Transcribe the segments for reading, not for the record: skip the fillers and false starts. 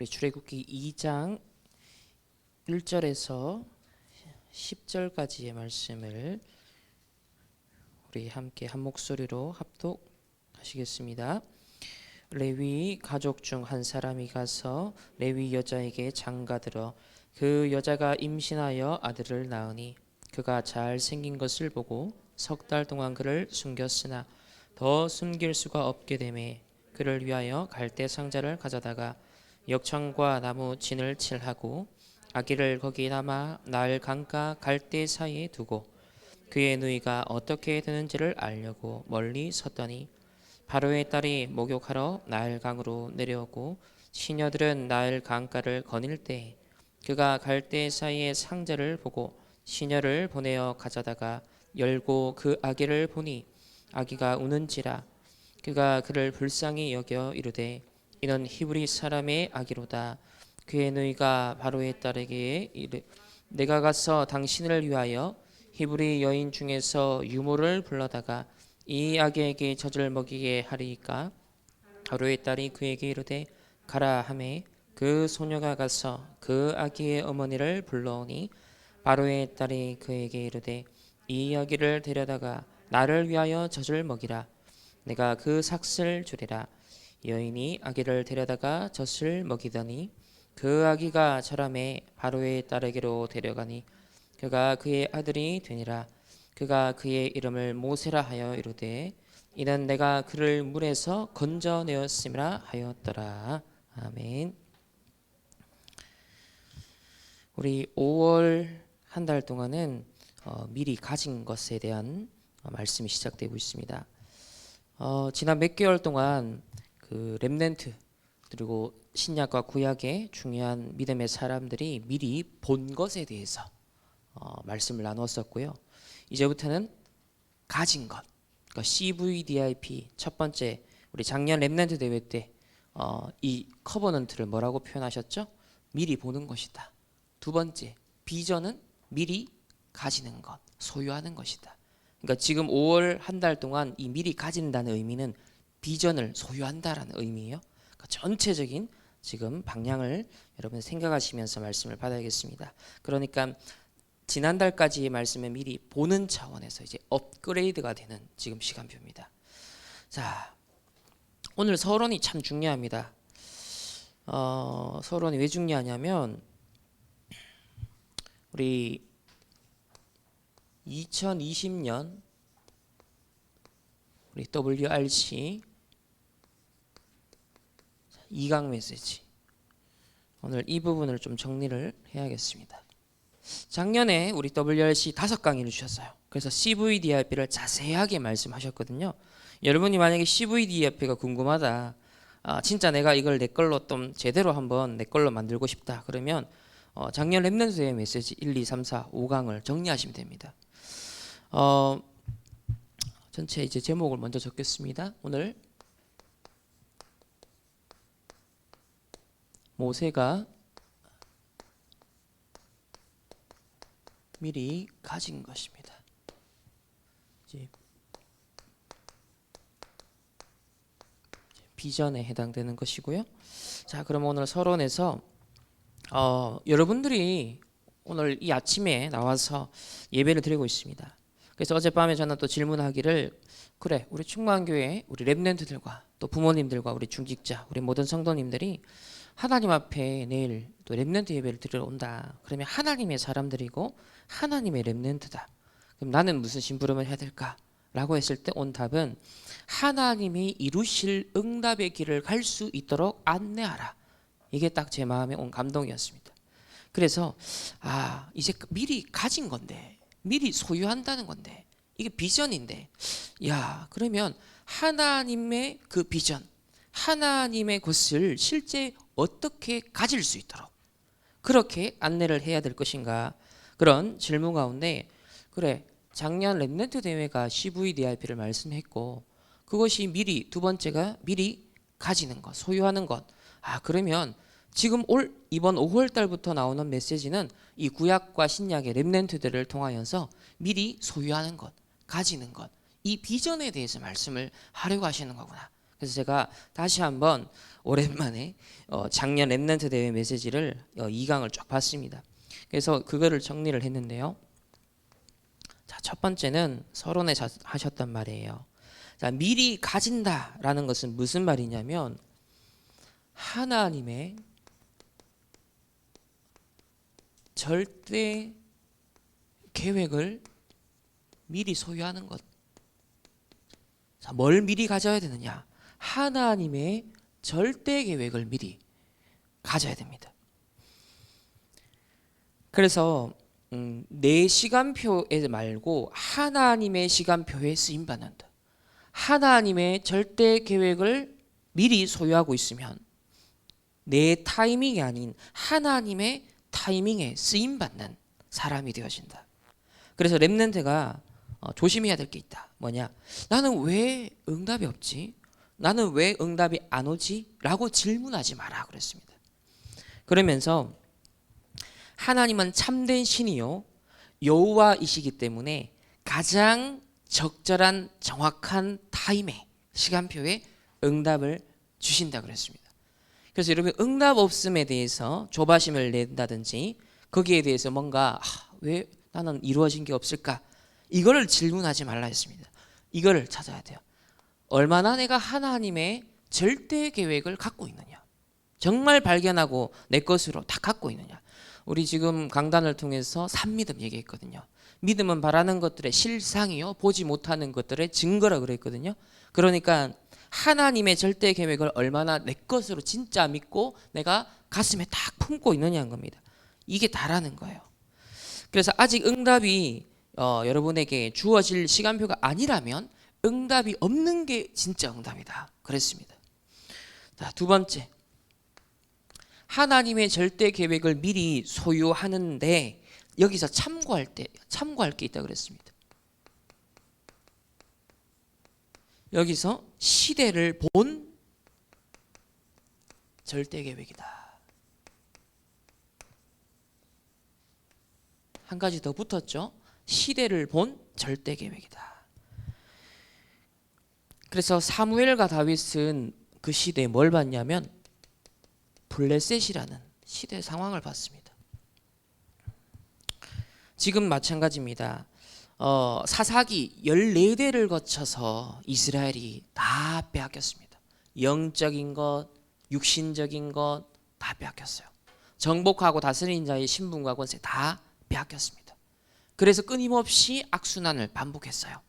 우리 출애굽기 2장 1절에서 10절까지의 말씀을 우리 함께 한 목소리로 합독하시겠습니다. 레위 가족 중 한 사람이 가서 레위 여자에게 장가들어 그 여자가 임신하여 아들을 낳으니 그가 잘 생긴 것을 보고 석 달 동안 그를 숨겼으나 더 숨길 수가 없게 되매 그를 위하여 갈대 상자를 가져다가 역청과 나무 진을 칠하고 아기를 거기 담아 나일 강가 갈대 사이에 두고 그의 누이가 어떻게 되는지를 알려고 멀리 섰더니 바로의 딸이 목욕하러 나일 강으로 내려오고 시녀들은 나일 강가를 거닐 때 그가 갈대 사이에 상자를 보고 시녀를 보내어 가져다가 열고 그 아기를 보니 아기가 우는지라 그가 그를 불쌍히 여겨 이르되 이는 히브리 사람의 아기로다. 그의 누이가 바로의 딸에게 이르 내가 가서 당신을 위하여 히브리 여인 중에서 유모를 불러다가 이 아기에게 젖을 먹이게 하리이까. 바로의 딸이 그에게 이르되 가라 하매 그 소녀가 가서 그 아기의 어머니를 불러오니 바로의 딸이 그에게 이르되 이 아기를 데려다가 나를 위하여 젖을 먹이라. 내가 그 삭슬 주리라. 여인이 아기를 데려다가 젖을 먹이더니 그 아기가 자라매 바로의 딸에게로 데려가니 그가 그의 아들이 되니라. 그가 그의 이름을 모세라 하여 이르되 이는 내가 그를 물에서 건져내었음이라 하였더라. 아멘. 우리 5월 한 달 동안은 미리 가진 것에 대한 말씀이 시작되고 있습니다. 지난 몇 개월 동안 그 렘넌트 그리고 신약과 구약의 중요한 믿음의 사람들이 미리 본 것에 대해서 말씀을 나눴었고요. 이제부터는 가진 것, 그러니까 CVDIP 첫 번째 우리 작년 렘넌트 대회 때 이 커버넌트를 뭐라고 표현하셨죠? 미리 보는 것이다. 두 번째 비전은 미리 가지는 것, 소유하는 것이다. 그러니까 지금 5월 한 달 동안 이 미리 가진다는 의미는 비전을 소유한다라는 의미예요. 그러니까 전체적인 지금 방향을 여러분 생각하시면서 말씀을 받아야겠습니다. 그러니까 지난달까지의 말씀을 미리 보는 차원에서 이제 업그레이드가 되는 지금 시간표입니다. 자, 오늘 서론이 참 중요합니다. 서론이 왜 중요하냐면 우리 2020년 우리 WRC 2강 메시지 오늘 이 부분을 좀 정리를 해야겠습니다. 작년에 우리 WRC 5강의를 주셨어요. 그래서 CVDIP를 자세하게 말씀하셨거든요. 여러분이 만약에 CVDIP가 궁금하다, 진짜 내가 이걸 내 걸로 좀 제대로 한번 내 걸로 만들고 싶다 그러면 작년 렘넌트 대회 메시지 1, 2, 3, 4, 5강을 정리하시면 됩니다. 전체 이제 제목을 먼저 적겠습니다. 오늘 모세가 미리 가진 것입니다. 이제 비전에 해당되는 것이고요. 자, 그럼 오늘 서론에서 여러분들이 오늘 이 아침에 나와서 예배를 드리고 있습니다. 그래서 어젯밤에 저는 또 질문하기를 그래 우리 충만교회 우리 렘넌트들과 또 부모님들과 우리 중직자 우리 모든 성도님들이 하나님 앞에 내일 또 렘넌트 예배를 드리러 온다. 그러면 하나님의 사람들이고 하나님의 렘넌트다. 그럼 나는 무슨 심부름을 해야 될까? 라고 했을 때 온 답은 하나님이 이루실 응답의 길을 갈 수 있도록 안내하라. 이게 딱 제 마음에 온 감동이었습니다. 그래서 이제 미리 가진 건데 미리 소유한다는 건데 이게 비전인데 그러면 하나님의 그 비전 하나님의 것을 실제 어떻게 가질 수 있도록 그렇게 안내를 해야 될 것인가 그런 질문 가운데 그래 작년 렘넌트 대회가 CVDIP를 말씀했고 그것이 미리 두 번째가 미리 가지는 것 소유하는 것 그러면 지금 이번 5월 달부터 나오는 메시지는 이 구약과 신약의 렘넌트들을 통하여서 미리 소유하는 것 가지는 것 이 비전에 대해서 말씀을 하려고 하시는 거구나 그래서 제가 다시 한번 오랜만에 작년 랩넌트 대회 메시지를 2강을 쫙 봤습니다. 그래서 그거를 정리를 했는데요. 자, 첫 번째는 서론에 하셨단 말이에요. 자, 미리 가진다라는 것은 무슨 말이냐면 하나님의 절대 계획을 미리 소유하는 것. 자, 뭘 미리 가져야 되느냐? 하나님의 절대 계획을 미리 가져야 됩니다. 그래서 내 시간표에 말고 하나님의 시간표에 쓰임 받는다. 하나님의 절대 계획을 미리 소유하고 있으면 내 타이밍이 아닌 하나님의 타이밍에 쓰임 받는 사람이 되어진다. 그래서 랩런트가 조심해야 될 게 있다. 뭐냐? 나는 왜 응답이 없지? 나는 왜 응답이 안 오지? 라고 질문하지 마라 그랬습니다. 그러면서 하나님은 참된 신이요 여호와이시기 때문에 가장 적절한 정확한 타임에 시간표에 응답을 주신다 그랬습니다. 그래서 여러분 응답 없음에 대해서 조바심을 낸다든지 거기에 대해서 뭔가 왜 나는 이루어진 게 없을까? 이거를 질문하지 말라 했습니다. 이거를 찾아야 돼요. 얼마나 내가 하나님의 절대 계획을 갖고 있느냐. 정말 발견하고 내 것으로 다 갖고 있느냐. 우리 지금 강단을 통해서 산믿음 얘기했거든요. 믿음은 바라는 것들의 실상이요 보지 못하는 것들의 증거라 그랬거든요. 그러니까 하나님의 절대 계획을 얼마나 내 것으로 진짜 믿고 내가 가슴에 딱 품고 있느냐는 겁니다. 이게 다라는 거예요. 그래서 아직 응답이 여러분에게 주어질 시간표가 아니라면 응답이 없는 게 진짜 응답이다 그랬습니다. 자, 두 번째, 하나님의 절대 계획을 미리 소유하는데 여기서 참고할 게 있다 그랬습니다. 여기서 시대를 본 절대 계획이다. 한 가지 더 붙었죠. 시대를 본 절대 계획이다. 그래서 사무엘과 다윗은 그 시대에 뭘 봤냐면 블레셋이라는 시대 상황을 봤습니다. 지금 마찬가지입니다. 사사기 14대를 거쳐서 이스라엘이 다 빼앗겼습니다. 영적인 것, 육신적인 것 다 빼앗겼어요. 정복하고 다스리는 자의 신분과 권세 다 빼앗겼습니다. 그래서 끊임없이 악순환을 반복했어요.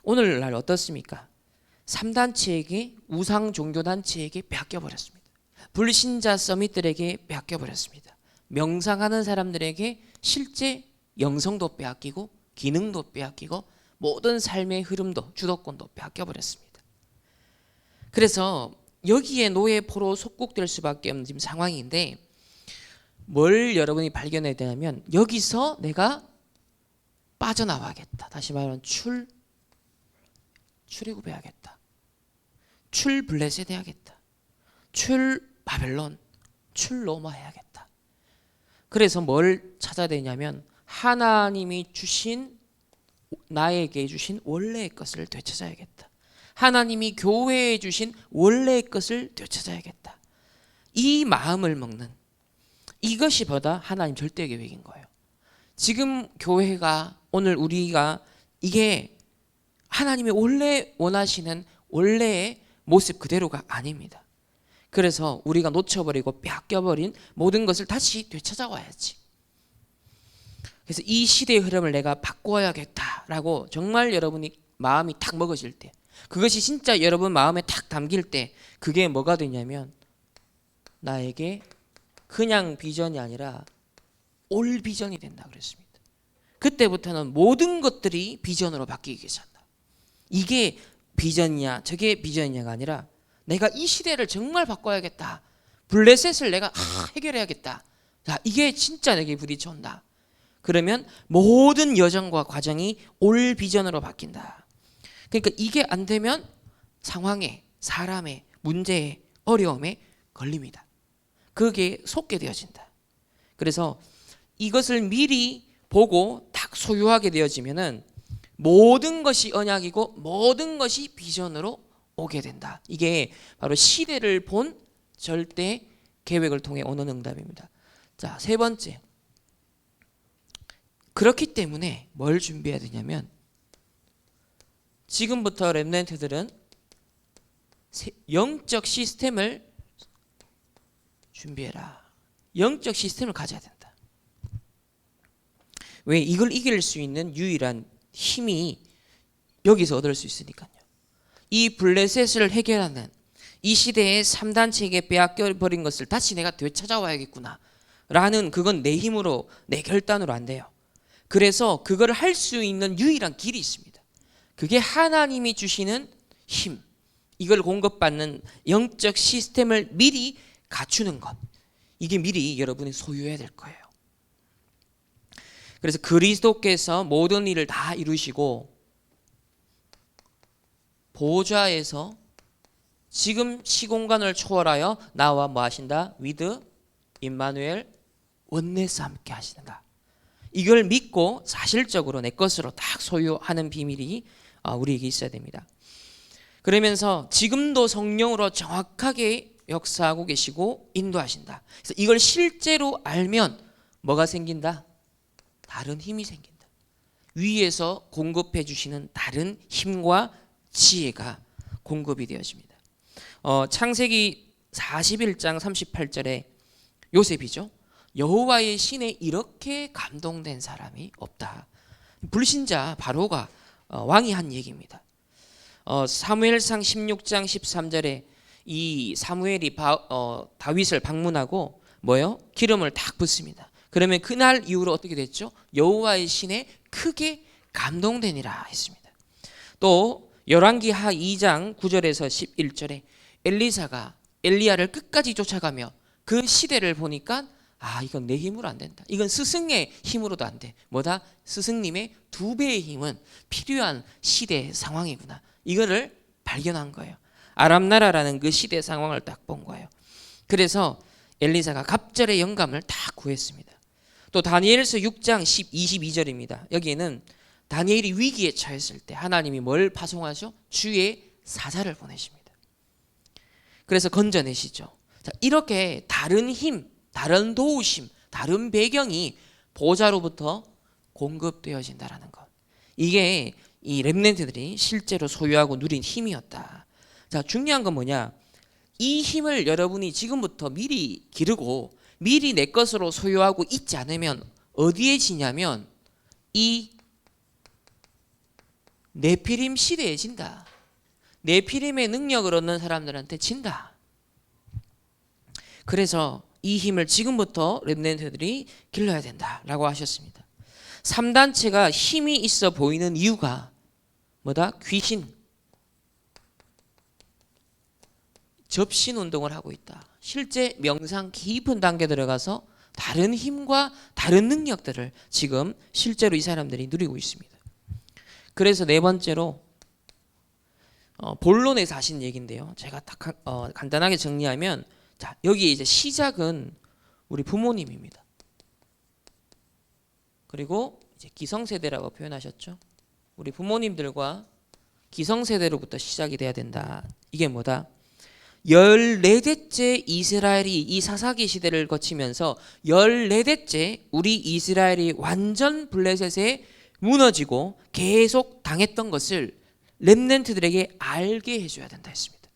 오늘날 어떻습니까? 3단체에게 우상 종교단체에게 빼앗겨버렸습니다. 불신자 서밋들에게 빼앗겨버렸습니다. 명상하는 사람들에게 실제 영성도 빼앗기고 기능도 빼앗기고 모든 삶의 흐름도 주도권도 빼앗겨버렸습니다. 그래서 여기에 노예 포로 속국될 수밖에 없는 지금 상황인데 뭘 여러분이 발견해야 되냐면 여기서 내가 빠져나와야겠다. 다시 말하면 출애굽해야겠다. 블레셋 해야겠다. 바벨론, 로마 해야겠다. 그래서 뭘 찾아야 되냐면 하나님이 주신 나에게 주신 원래의 것을 되찾아야겠다. 하나님이 교회에 주신 원래의 것을 되찾아야겠다. 이 마음을 먹는 이것이 보다 하나님 절대 계획인 거예요. 지금 교회가 오늘 우리가 이게 하나님이 원래 원하시는 원래의 모습 그대로가 아닙니다. 그래서 우리가 놓쳐버리고 빼앗겨버린 모든 것을 다시 되찾아와야지. 그래서 이 시대의 흐름을 내가 바꿔야겠다라고 정말 여러분이 마음이 탁 먹어질 때 그것이 진짜 여러분 마음에 탁 담길 때 그게 뭐가 되냐면 나에게 그냥 비전이 아니라 올 비전이 된다 그랬습니다. 그때부터는 모든 것들이 비전으로 바뀌기 시작한다. 이게 비전이냐 저게 비전이냐가 아니라 내가 이 시대를 정말 바꿔야겠다. 블레셋을 내가 해결해야겠다. 자, 이게 진짜 내게 부딪혀온다. 그러면 모든 여정과 과정이 올 비전으로 바뀐다. 그러니까 이게 안 되면 상황에 사람의 문제에 어려움에 걸립니다. 그게 속게 되어진다. 그래서 이것을 미리 보고 딱 소유하게 되어지면은 모든 것이 언약이고 모든 것이 비전으로 오게 된다. 이게 바로 시대를 본 절대 계획을 통해 오는 응답입니다. 자, 세 번째. 그렇기 때문에 뭘 준비해야 되냐면 지금부터 렘넌트들은 영적 시스템을 준비해라. 영적 시스템을 가져야 된다. 왜? 이걸 이길 수 있는 유일한 힘이 여기서 얻을 수 있으니까요. 이 블레셋을 해결하는 이 시대의 3단체에게 빼앗겨버린 것을 다시 내가 되찾아와야겠구나 라는, 그건 내 힘으로 내 결단으로 안 돼요. 그래서 그걸 할 수 있는 유일한 길이 있습니다. 그게 하나님이 주시는 힘, 이걸 공급받는 영적 시스템을 미리 갖추는 것, 이게 미리 여러분이 소유해야 될 거예요. 그래서 그리스도께서 모든 일을 다 이루시고 보좌에서 지금 시공간을 초월하여 나와 뭐 하신다? 위드 임마누엘 원내스 함께 하시는가. 이걸 믿고 사실적으로 내 것으로 딱 소유하는 비밀이 우리에게 있어야 됩니다. 그러면서 지금도 성령으로 정확하게 역사하고 계시고 인도하신다. 그래서 이걸 실제로 알면 뭐가 생긴다? 다른 힘이 생긴다. 위에서 공급해 주시는 다른 힘과 지혜가 공급이 되어집니다. 창세기 41장 38절에 요셉이죠. 여호와의 신에 이렇게 감동된 사람이 없다. 불신자 바로가 왕이 한 얘기입니다. 사무엘상 16장 13절에 이 사무엘이 다윗을 방문하고 뭐요? 기름을 딱 붓습니다. 그러면 그날 이후로 어떻게 됐죠? 여호와의 신에 크게 감동되니라 했습니다. 또 열왕기하 2장 9절에서 11절에 엘리사가 엘리야를 끝까지 쫓아가며 그 시대를 보니까 이건 내 힘으로 안 된다. 이건 스승의 힘으로도 안 돼. 뭐다? 스승님의 2배의 힘은 필요한 시대 상황이구나. 이거를 발견한 거예요. 아람 나라라는 그 시대 상황을 딱 본 거예요. 그래서 엘리사가 갑절의 영감을 딱 구했습니다. 또 다니엘서 6장 22절입니다. 여기에는 다니엘이 위기에 처했을 때 하나님이 뭘 파송하죠? 주의 사자를 보내십니다. 그래서 건져내시죠. 자, 이렇게 다른 힘, 다른 도우심, 다른 배경이 보좌로부터 공급되어진다라는 것. 이게 이 렘넌트들이 실제로 소유하고 누린 힘이었다. 자, 중요한 건 뭐냐? 이 힘을 여러분이 지금부터 미리 기르고 미리 내 것으로 소유하고 있지 않으면 어디에 지냐면 이 네피림 시대에 진다. 네피림의 능력을 얻는 사람들한테 진다. 그래서 이 힘을 지금부터 렘넌트들이 길러야 된다라고 하셨습니다. 3단체가 힘이 있어 보이는 이유가 뭐다? 귀신, 접신 운동을 하고 있다. 실제 명상 깊은 단계 들어가서 다른 힘과 다른 능력들을 지금 실제로 이 사람들이 누리고 있습니다. 그래서 네 번째로 본론에서 하신 얘기인데요. 제가 간단하게 정리하면, 자, 여기 이제 시작은 우리 부모님입니다. 그리고 이제 기성세대라고 표현하셨죠. 우리 부모님들과 기성세대로부터 시작이 돼야 된다. 이게 뭐다? 14대째 이스라엘이 이 사사기 시대를 거치면서 14대째 우리 이스라엘이 완전 블레셋에 무너지고 계속 당했던 것을 렘넌트들에게 알게 해줘야 된다 했습니다.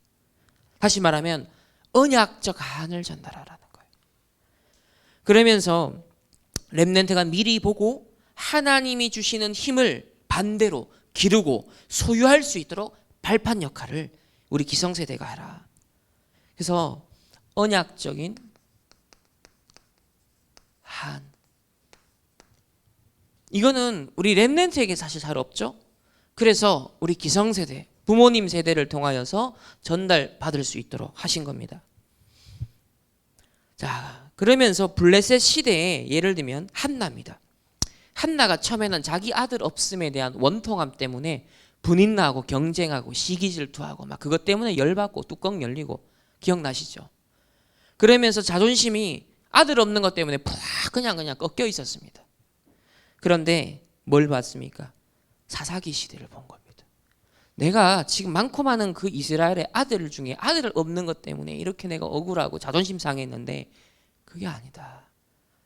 다시 말하면 언약적 한을 전달하라는 거예요. 그러면서 렘넌트가 미리 보고 하나님이 주시는 힘을 반대로 기르고 소유할 수 있도록 발판 역할을 우리 기성세대가 해라. 그래서 언약적인 한, 이거는 우리 렘넌트에게 사실 잘 없죠. 그래서 우리 기성세대, 부모님 세대를 통하여서 전달받을 수 있도록 하신 겁니다. 자, 그러면서 블레셋 시대에 예를 들면 한나입니다. 한나가 처음에는 자기 아들 없음에 대한 원통함 때문에 분인나하고 경쟁하고 시기질투하고 막 그것 때문에 열받고 뚜껑 열리고, 기억나시죠? 그러면서 자존심이 아들 없는 것 때문에 푹 그냥 꺾여 있었습니다. 그런데 뭘 봤습니까? 사사기 시대를 본 겁니다. 내가 지금 많고 많은 그 이스라엘의 아들 중에 아들 없는 것 때문에 이렇게 내가 억울하고 자존심 상했는데 그게 아니다.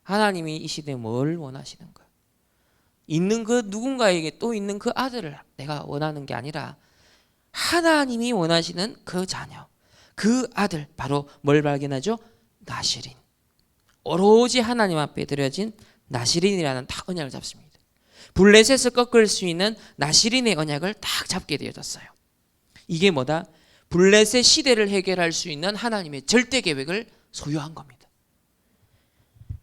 하나님이 이 시대에 뭘 원하시는가? 있는 그 누군가에게 또 있는 그 아들을 내가 원하는 게 아니라 하나님이 원하시는 그 자녀, 그 아들, 바로 뭘 발견하죠? 나시린. 오로지 하나님 앞에 드려진 나시린이라는 딱 언약을 잡습니다. 블레셋을 꺾을 수 있는 나시린의 언약을 딱 잡게 되어졌어요. 이게 뭐다? 블레셋 시대를 해결할 수 있는 하나님의 절대 계획을 소유한 겁니다.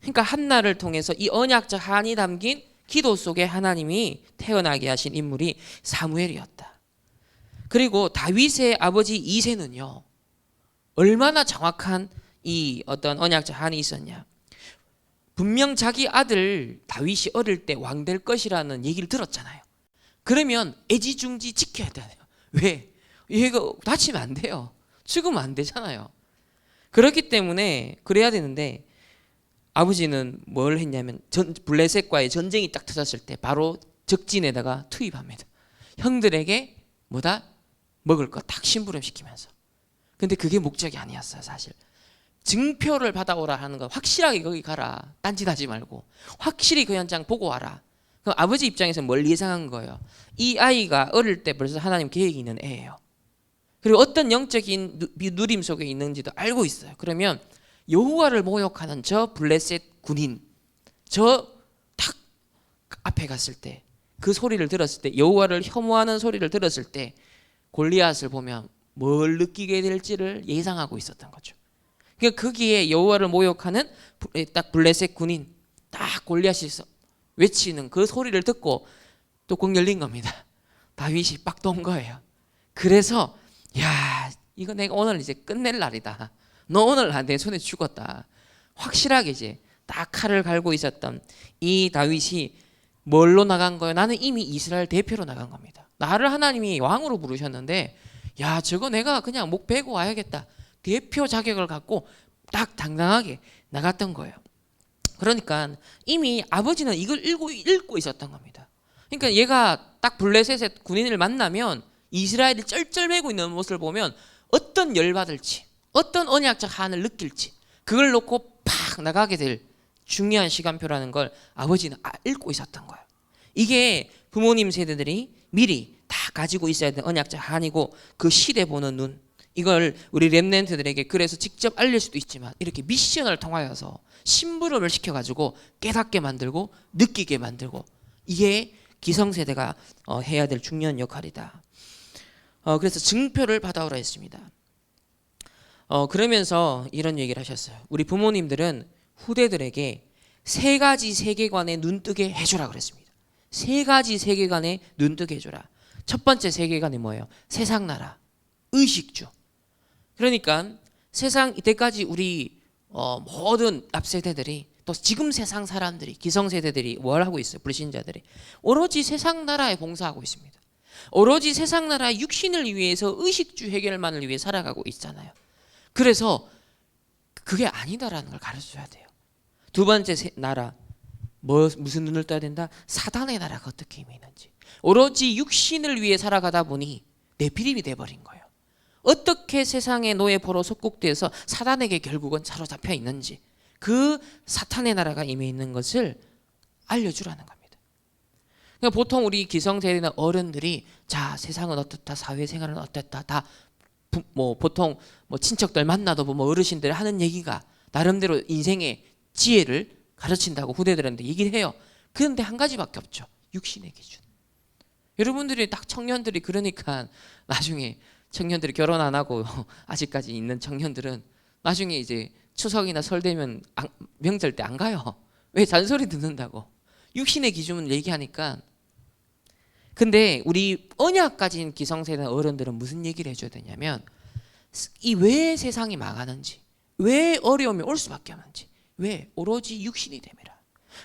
그러니까 한나를 통해서 이 언약적 한이 담긴 기도 속에 하나님이 태어나게 하신 인물이 사무엘이었다. 그리고 다윗의 아버지 이새는요, 얼마나 정확한 이 어떤 언약적 한이 있었냐? 분명 자기 아들 다윗이 어릴 때 왕 될 것이라는 얘기를 들었잖아요. 그러면 애지중지 지켜야 돼요. 왜? 얘가 다치면 안 돼요. 죽으면 안 되잖아요. 그렇기 때문에 그래야 되는데 아버지는 뭘 했냐면 블레셋과의 전쟁이 딱 터졌을 때 바로 적진에다가 투입합니다. 형들에게 뭐다? 먹을 거 딱 심부름시키면서. 근데 그게 목적이 아니었어요, 사실. 증표를 받아오라 하는 거, 확실하게 거기 가라. 딴짓하지 말고 확실히 그 현장 보고 와라. 그럼 아버지 입장에서 뭘 예상한 거예요? 이 아이가 어릴 때 벌써 하나님 계획이 있는 애예요. 그리고 어떤 영적인 누림 속에 있는지도 알고 있어요. 그러면 여호와를 모욕하는 저 블레셋 군인, 저 탁 앞에 갔을 때, 그 소리를 들었을 때, 여호와를 혐오하는 소리를 들었을 때 골리앗을 보면 뭘 느끼게 될지를 예상하고 있었던 거죠. 그러니까 거기에 여호와를 모욕하는 딱 블레셋 군인, 딱 골리앗이 외치는 그 소리를 듣고 뚜껑 열린 겁니다. 다윗이 빡 돈 거예요. 그래서 야, 이거 내가 오늘 이제 끝낼 날이다. 너 오늘 내 손에 죽었다. 확실하게 이제 딱 칼을 갈고 있었던 이 다윗이 뭘로 나간 거예요? 나는 이미 이스라엘 대표로 나간 겁니다. 나를 하나님이 왕으로 부르셨는데 야, 저거 내가 그냥 목 베고 와야겠다. 대표 자격을 갖고 딱 당당하게 나갔던 거예요. 그러니까 이미 아버지는 이걸 읽고 있었던 겁니다. 그러니까 얘가 딱 블레셋의 군인을 만나면 이스라엘이 쩔쩔매고 있는 모습을 보면 어떤 열받을지, 어떤 언약적 한을 느낄지, 그걸 놓고 팍 나가게 될 중요한 시간표라는 걸 아버지는 읽고 있었던 거예요. 이게 부모님 세대들이 미리 다 가지고 있어야 되는 언약적 한이고, 그 시대 보는 눈, 이걸 우리 렘넌트들에게 그래서 직접 알릴 수도 있지만 이렇게 미션을 통하여서 심부름을 시켜가지고 깨닫게 만들고 느끼게 만들고, 이게 기성세대가 해야 될 중요한 역할이다. 그래서 증표를 받아오라 했습니다. 그러면서 이런 얘기를 하셨어요. 우리 부모님들은 후대들에게 세 가지 세계관에 눈뜨게 해주라 그랬습니다. 세 가지 세계관에 눈뜨게 해주라. 첫 번째 세계관이 뭐예요? 세상 나라, 의식주. 그러니까 세상 이때까지 우리 모든 앞세대들이, 또 지금 세상 사람들이, 기성세대들이 뭘 하고 있어요? 불신자들이 오로지 세상 나라에 봉사하고 있습니다. 오로지 세상 나라의 육신을 위해서 의식주 해결만을 위해 살아가고 있잖아요. 그래서 그게 아니다라는 걸 가르쳐줘야 돼요. 두 번째 나라, 무슨 눈을 떠야 된다? 사단의 나라가 어떻게 힘이 있는지. 오로지 육신을 위해 살아가다 보니 네피림이 돼버린 거예요. 어떻게 세상의 노예포로 속국돼서 사단에게 결국은 사로잡혀 있는지, 그 사탄의 나라가 임해 있는 것을 알려주라는 겁니다. 그러니까 보통 우리 기성세대나 어른들이 자, 세상은 어떻다, 사회생활은 어땠다, 다 보통 친척들 만나도 보면 어르신들 하는 얘기가 나름대로 인생의 지혜를 가르친다고 후대들한테 얘기를 해요. 그런데 한 가지밖에 없죠. 육신의 기준. 여러분들이 딱 청년들이, 그러니까 나중에 청년들이 결혼 안 하고 아직까지 있는 청년들은 나중에 이제 추석이나 설 되면 명절 때 안 가요. 왜? 잔소리 듣는다고. 육신의 기준을 얘기하니까. 근데 우리 언약 가진 기성세대 어른들은 무슨 얘기를 해줘야 되냐면, 이 왜 세상이 망하는지, 왜 어려움이 올 수밖에 없는지, 왜? 오로지 육신이 됨이라.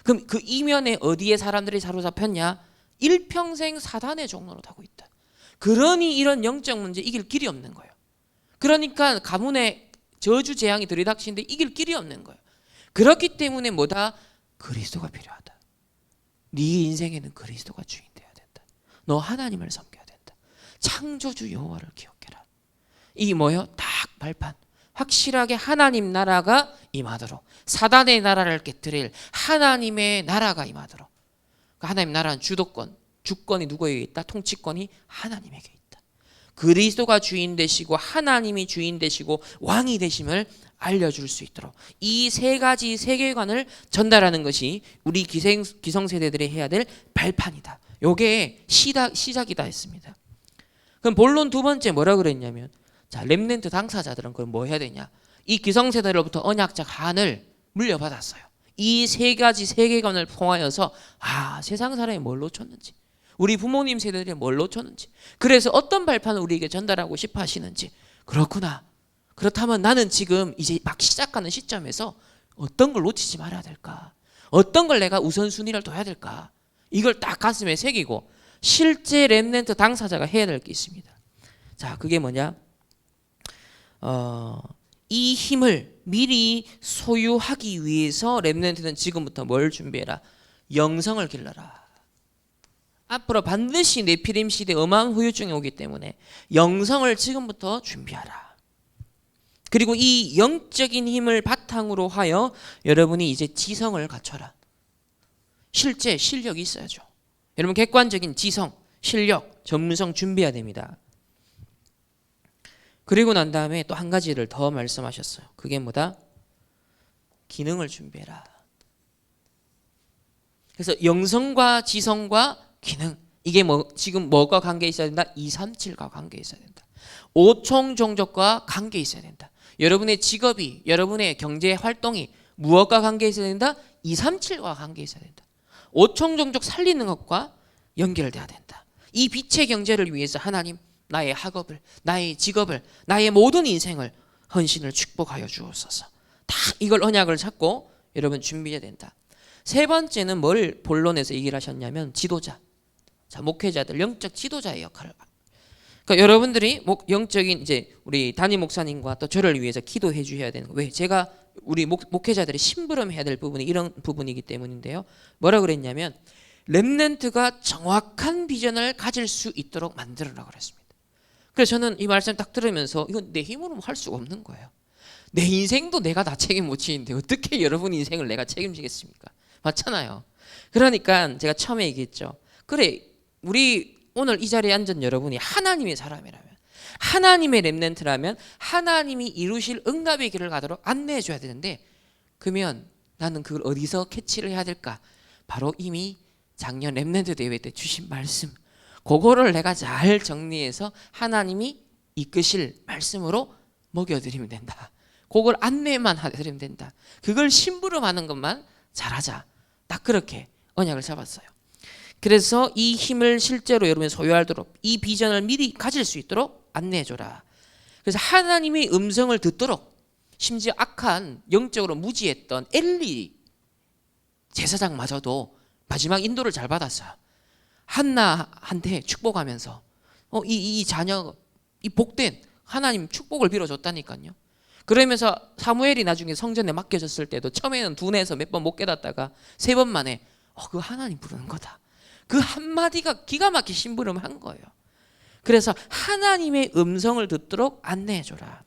그럼 그 이면에 어디에 사람들이 사로잡혔냐? 일평생 사단의 종로로 타고 있다. 그러니 이런 영적 문제 이길 길이 없는 거예요. 그러니까 가문에 저주 재앙이 들이닥치는데 이길 길이 없는 거예요. 그렇기 때문에 뭐다? 그리스도가 필요하다. 네 인생에는 그리스도가 주인 돼야 된다. 너 하나님을 섬겨야 된다. 창조주 여호와를 기억해라. 이 뭐요? 딱 발판. 확실하게 하나님 나라가 임하도록, 사단의 나라를 깨뜨릴 하나님의 나라가 임하도록. 하나님 나라는 주도권, 주권이 누구에게 있다? 통치권이 하나님에게 있다. 그리스도가 주인 되시고 하나님이 주인 되시고 왕이 되심을 알려줄 수 있도록 이 세 가지 세계관을 전달하는 것이 우리 기성세대들이 해야 될 발판이다. 요게 시작이다 했습니다. 그럼 본론 두 번째 뭐라 그랬냐면, 자, 렘넌트 당사자들은 그럼 뭐 해야 되냐? 이 기성세대로부터 언약적 한을 물려받았어요. 이 세 가지 세계관을 통하여서 세상 사람이 뭘 놓쳤는지, 우리 부모님 세대들이 뭘 놓쳤는지, 그래서 어떤 발판을 우리에게 전달하고 싶어 하시는지, 그렇구나. 그렇다면 나는 지금 이제 막 시작하는 시점에서 어떤 걸 놓치지 말아야 될까? 어떤 걸 내가 우선순위를 둬야 될까? 이걸 딱 가슴에 새기고 실제 렘넌트 당사자가 해야 될 게 있습니다. 자, 그게 뭐냐? 이 힘을 미리 소유하기 위해서 렘넌트는 지금부터 뭘 준비해라? 영성을 길러라. 앞으로 반드시 네피림 시대 어마어마한 후유증이 오기 때문에 영성을 지금부터 준비하라. 그리고 이 영적인 힘을 바탕으로 하여 여러분이 이제 지성을 갖춰라. 실제 실력이 있어야죠. 여러분 객관적인 지성, 실력, 전문성 준비해야 됩니다. 그리고 난 다음에 또 한 가지를 더 말씀하셨어요. 그게 뭐다? 기능을 준비해라. 그래서 영성과 지성과 기능, 이게 지금 뭐가 관계 있어야 된다? 237과 관계 있어야 된다. 오총 종족과 관계 있어야 된다. 여러분의 직업이, 여러분의 경제 활동이 무엇과 관계 있어야 된다? 237과 관계 있어야 된다. 오총 종족 살리는 것과 연결돼야 된다. 이 빛의 경제를 위해서 하나님, 나의 학업을, 나의 직업을, 나의 모든 인생을, 헌신을 축복하여 주옵소서. 다 이걸 언약을 잡고 여러분 준비해야 된다. 세 번째는 뭘 본론에서 얘기를 하셨냐면 지도자. 자, 목회자들, 영적 지도자의 역할을. 그러니까 여러분들이 영적인 이제 우리 담임 목사님과 또 저를 위해서 기도해 주셔야 되는 거. 왜? 제가 우리 목회자들이 심부름해야 될 부분이 이런 부분이기 때문인데요. 뭐라 그랬냐면 렘넌트가 정확한 비전을 가질 수 있도록 만들어라 그랬습니다. 그래서 저는 이 말씀 딱 들으면서 이건 내 힘으로 할 수가 없는 거예요. 내 인생도 내가 다 책임 못 지는데 어떻게 여러분 인생을 내가 책임지겠습니까? 맞잖아요. 그러니까 제가 처음에 얘기했죠. 그래, 우리 오늘 이 자리에 앉은 여러분이 하나님의 사람이라면, 하나님의 렘넌트라면 하나님이 이루실 응답의 길을 가도록 안내해 줘야 되는데, 그러면 나는 그걸 어디서 캐치를 해야 될까? 바로 이미 작년 렘넌트 대회 때 주신 말씀, 그거를 내가 잘 정리해서 하나님이 이끄실 말씀으로 먹여드리면 된다. 그걸 안내만 해드리면 된다. 그걸 심부름하는 것만 잘하자. 딱 그렇게 언약을 잡았어요. 그래서 이 힘을 실제로 여러분이 소유하도록, 이 비전을 미리 가질 수 있도록 안내해줘라. 그래서 하나님의 음성을 듣도록, 심지어 악한 영적으로 무지했던 엘리 제사장마저도 마지막 인도를 잘 받았어요. 한나한테 축복하면서 이 자녀, 이 복된 하나님 축복을 빌어줬다니까요. 그러면서 사무엘이 나중에 성전에 맡겨졌을 때도 처음에는 둔해서 몇 번 못 깨닫다가 세 번 만에 그거 하나님 부르는 거다. 그 한마디가 기가 막히게 심부름을 한 거예요. 그래서 하나님의 음성을 듣도록 안내해줘라.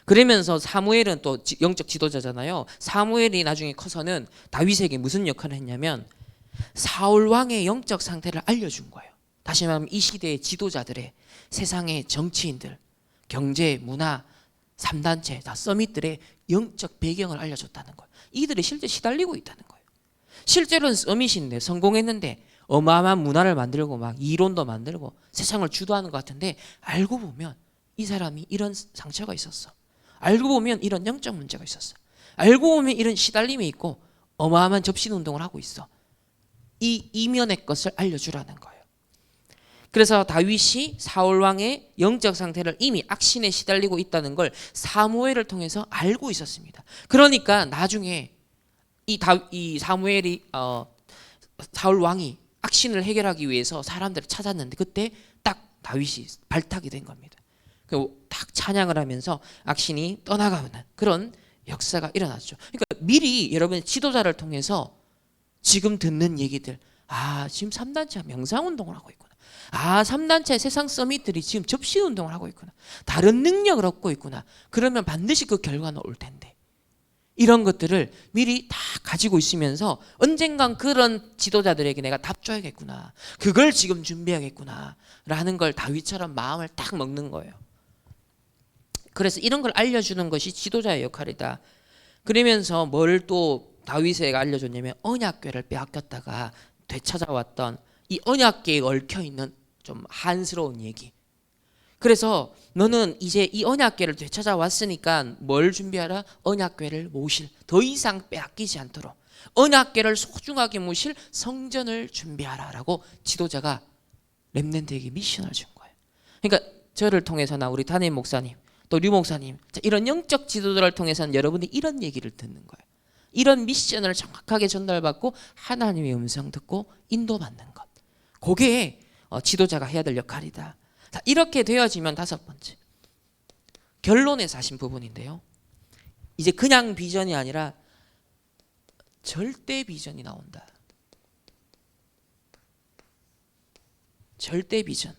그러면서 사무엘은 또 영적 지도자잖아요. 사무엘이 나중에 커서는 다윗에게 무슨 역할을 했냐면 사울 왕의 영적 상태를 알려준 거예요. 다시 말하면 이 시대의 지도자들의, 세상의 정치인들, 경제, 문화, 3단체, 다 서밋들의 영적 배경을 알려줬다는 거예요. 이들이 실제 시달리고 있다는 거예요. 실제로는 서밋인데 성공했는데 어마어마한 문화를 만들고 막 이론도 만들고 세상을 주도하는 것 같은데 알고 보면 이 사람이 이런 상처가 있었어. 알고 보면 이런 영적 문제가 있었어. 알고 보면 이런 시달림이 있고 어마어마한 접신운동을 하고 있어. 이 이면의 것을 알려주라는 거예요. 그래서 다윗이 사울 왕의 영적 상태를 이미 악신에 시달리고 있다는 걸 사무엘을 통해서 알고 있었습니다. 그러니까 나중에 이 사무엘이 사울 왕이 악신을 해결하기 위해서 사람들을 찾았는데 그때 딱 다윗이 발탁이 된 겁니다. 그리고 딱 찬양을 하면서 악신이 떠나가는 그런 역사가 일어났죠. 그러니까 미리 여러분의 지도자를 통해서 지금 듣는 얘기들, 지금 3단체가 명상운동을 하고 있구나. 아, 3단체 세상 서밋들이 지금 접시 운동을 하고 있구나. 다른 능력을 얻고 있구나. 그러면 반드시 그 결과는 올 텐데. 이런 것들을 미리 다 가지고 있으면서 언젠간 그런 지도자들에게 내가 답 줘야겠구나. 그걸 지금 준비해야겠구나. 라는 걸 다윗처럼 마음을 딱 먹는 거예요. 그래서 이런 걸 알려주는 것이 지도자의 역할이다. 그러면서 뭘 또 다윗에게 알려줬냐면 언약궤를 빼앗겼다가 되찾아왔던 이 언약궤에 얽혀있는 좀 한스러운 얘기. 그래서 너는 이제 이 언약궤를 되찾아왔으니까 뭘 준비하라? 언약궤를 모실, 더 이상 빼앗기지 않도록 언약궤를 소중하게 모실 성전을 준비하라 라고 지도자가 렘넌트에게 미션을 준 거예요. 그러니까 저를 통해서나 우리 담임 목사님 또 류 목사님 이런 영적 지도자를 통해서는 여러분이 이런 얘기를 듣는 거예요. 이런 미션을 정확하게 전달받고 하나님의 음성 듣고 인도받는 것. 그게 지도자가 해야 될 역할이다. 자, 이렇게 되어지면 다섯 번째 결론에서 하신 부분인데요. 이제 그냥 비전이 아니라 절대 비전이 나온다. 절대 비전.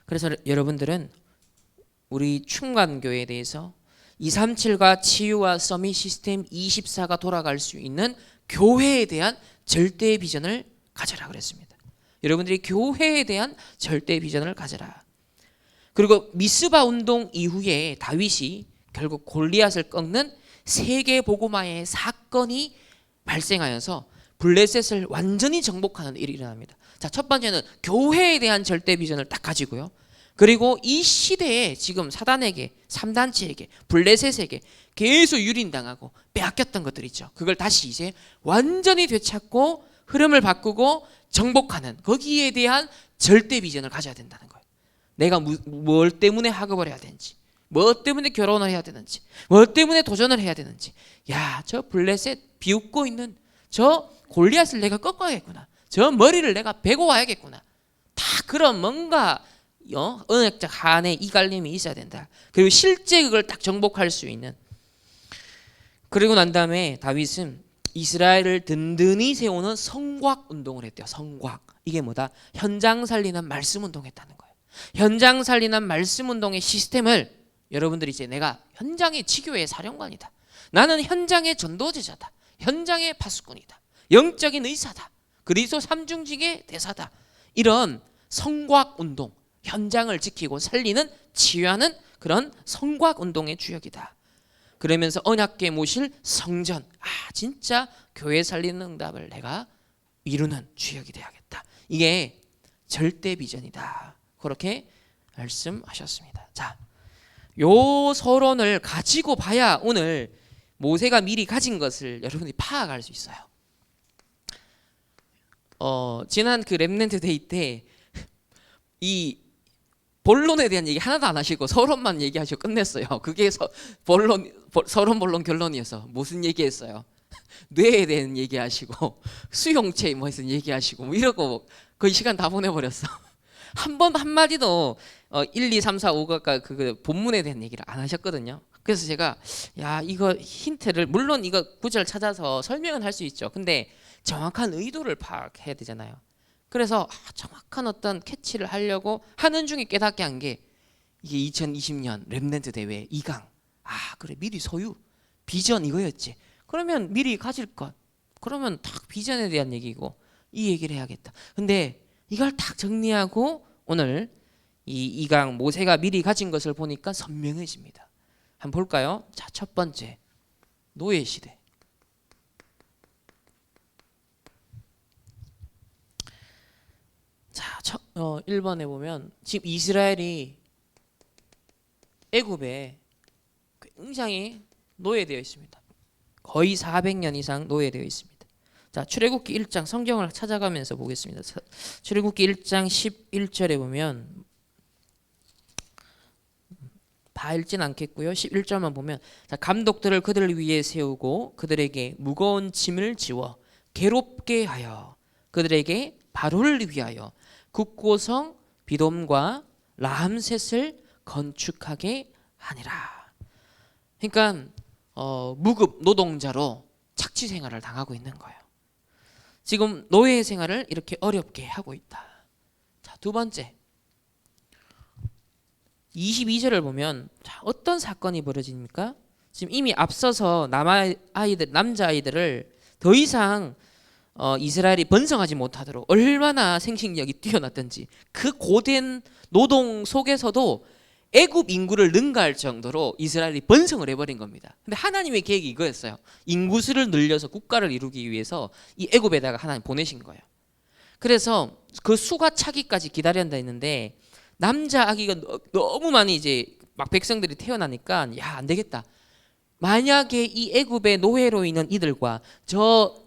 그래서 여러분들은 우리 충만교회에 대해서 237과 치유와 서밋 시스템 24가 돌아갈 수 있는 교회에 대한 절대 비전을 가져라 그랬습니다. 여러분들이 교회에 대한 절대 비전을 가져라. 그리고 미스바 운동 이후에 다윗이 결국 골리앗을 꺾는 세계 복음화의 사건이 발생하여서 블레셋을 완전히 정복하는 일이 일어납니다. 자, 첫 번째는 교회에 대한 절대 비전을 딱 가지고요. 그리고 이 시대에 지금 사단에게, 3단체에게, 블레셋에게 계속 유린당하고 빼앗겼던 것들 있죠. 그걸 다시 이제 완전히 되찾고 흐름을 바꾸고 정복하는 거기에 대한 절대 비전을 가져야 된다는 거예요. 내가 뭘 때문에 학업을 해야 되는지, 뭐 때문에 결혼을 해야 되는지, 뭐 때문에 도전을 해야 되는지. 야, 저 블레셋 비웃고 있는 저 골리앗을 내가 꺾어야겠구나. 저 머리를 내가 베고 와야겠구나. 다 그런 뭔가 언약적 한의 이갈림이 있어야 된다. 그리고 실제 그걸 딱 정복할 수 있는. 그리고 난 다음에 다윗은 이스라엘을 든든히 세우는 성곽 운동을 했대요. 성곽. 이게 뭐다? 현장 살리는 말씀 운동했다는 거예요. 현장 살리는 말씀 운동의 시스템을 여러분들이 이제 내가 현장의 지교회 사령관이다. 나는 현장의 전도제자다. 현장의 파수꾼이다. 영적인 의사다. 그리스도 삼중직의 대사다. 이런 성곽 운동, 현장을 지키고 살리는 치유하는 그런 성곽 운동의 주역이다. 그러면서 언약궤 모실 성전, 진짜 교회 살리는 응답을 내가 이루는 주역이 되어야겠다. 이게 절대 비전이다. 그렇게 말씀하셨습니다. 자, 요 서론을 가지고 봐야 오늘 모세가 미리 가진 것을 여러분이 파악할 수 있어요. 지난 그 렘넌트 데이 때 이 본론에 대한 얘기 하나도 안 하시고 서론만 얘기하시고 끝냈어요. 그게 서론 본론 결론이어서 무슨 얘기했어요? 뇌에 대한 얘기하시고 수용체 뭐 해서 얘기하시고 뭐 이러고 거의 시간 다 보내버렸어. 한 번 한마디도 1, 2, 3, 4, 5가 그 본문에 대한 얘기를 안 하셨거든요. 그래서 제가 이거 힌트를 물론 이거 구절 찾아서 설명은 할 수 있죠. 근데 정확한 의도를 파악해야 되잖아요. 그래서 정확한 어떤 캐치를 하려고 하는 중에 깨닫게 한 게 이게 2020년 렘넌트 대회 2강. 그래 미리 소유 비전 이거였지. 그러면 미리 가질 것. 그러면 딱 비전에 대한 얘기고 이 얘기를 해야겠다. 근데 이걸 딱 정리하고 오늘 이 2강 모세가 미리 가진 것을 보니까 선명해집니다. 한번 볼까요? 자, 첫 번째 노예 시대. 자, 1번에 보면 지금 이스라엘이 애굽에 굉장히 노예되어 있습니다. 거의 400년 이상 노예되어 있습니다. 자, 출애굽기 1장 성경을 찾아가면서 보겠습니다. 출애굽기 1장 11절에 보면 다 읽진 않겠고요. 11절만 보면 자, 감독들을 그들을 위해 세우고 그들에게 무거운 짐을 지워 괴롭게 하여 그들에게 바로를 위하여 국고성 비돔과 라암셋을 건축하게 하니라. 그러니까 무급 노동자로 착취 생활을 당하고 있는 거예요. 지금 노예 생활을 이렇게 어렵게 하고 있다. 자, 두 번째 22절을 보면 자, 어떤 사건이 벌어집니까? 지금 이미 앞서서 남자아이들을 더 이상 이스라엘이 번성하지 못하도록 얼마나 생식력이 뛰어났던지 그 고된 노동 속에서도 애굽 인구를 능가할 정도로 이스라엘이 번성을 해버린 겁니다. 근데 하나님의 계획이 이거였어요. 인구수를 늘려서 국가를 이루기 위해서 이 애굽에다가 하나님 보내신 거예요. 그래서 그 수가 차기까지 기다린다 했는데 남자 아기가 너무 많이 이제 막 백성들이 태어나니까 야, 안 되겠다. 만약에 이 애굽의 노예로 있는 이들과 저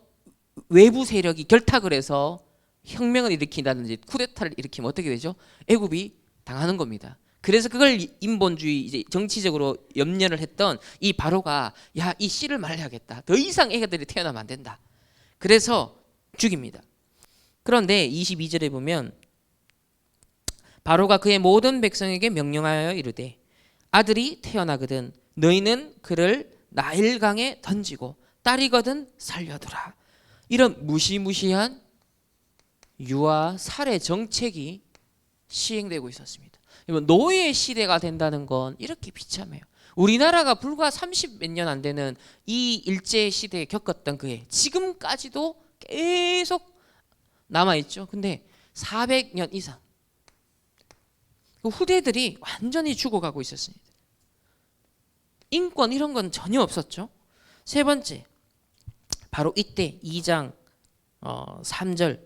외부 세력이 결탁을 해서 혁명을 일으킨다든지 쿠데타를 일으키면 어떻게 되죠? 애굽이 당하는 겁니다. 그래서 그걸 인본주의 이제 정치적으로 염려를 했던 이 바로가 야, 이 씨를 말려야겠다. 더 이상 애가들이 태어나면 안 된다. 그래서 죽입니다. 그런데 22절에 보면 바로가 그의 모든 백성에게 명령하여 이르되 아들이 태어나거든 너희는 그를 나일강에 던지고 딸이거든 살려두라. 이런 무시무시한 유아 살해 정책이 시행되고 있었습니다. 노예 시대가 된다는 건 이렇게 비참해요. 우리나라가 불과 30 몇 년 안 되는 이 일제 시대에 겪었던 그해 지금까지도 계속 남아있죠. 근데 400년 이상 그 후대들이 완전히 죽어가고 있었습니다. 인권 이런 건 전혀 없었죠. 세 번째 바로 이때 2장 3절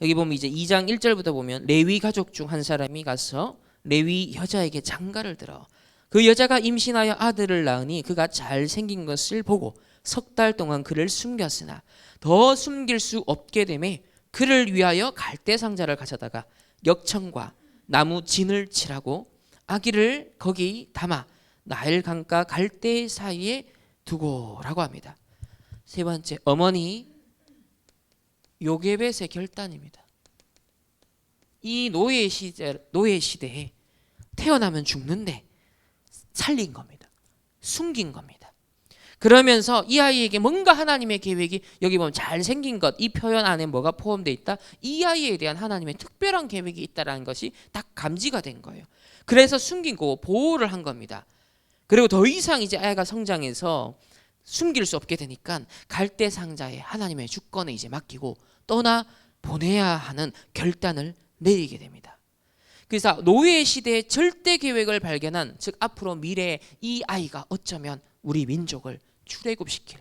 여기 보면 이제 2장 1절부터 보면 레위 가족 중 한 사람이 가서 레위 여자에게 장가를 들어 그 여자가 임신하여 아들을 낳으니 그가 잘생긴 것을 보고 석 달 동안 그를 숨겼으나 더 숨길 수 없게 되매 그를 위하여 갈대 상자를 가져다가 역청과 나무 진을 칠하고 아기를 거기 담아 나일 강가 갈대 사이에 두고라고 합니다. 세 번째 어머니 요게벳의 결단입니다. 이 노예 시대에 태어나면 죽는데 살린 겁니다. 숨긴 겁니다. 그러면서 이 아이에게 뭔가 하나님의 계획이 여기 보면 잘생긴 것 이 표현 안에 뭐가 포함되어 있다? 이 아이에 대한 하나님의 특별한 계획이 있다는 것이 딱 감지가 된 거예요. 그래서 숨긴 거고 보호를 한 겁니다. 그리고 더 이상 이제 아이가 성장해서 숨길 수 없게 되니까 갈대 상자에 하나님의 주권에 이제 맡기고 떠나 보내야 하는 결단을 내리게 됩니다. 그래서 노예 시대의 절대 계획을 발견한 즉 앞으로 미래에 이 아이가 어쩌면 우리 민족을 출애굽시킬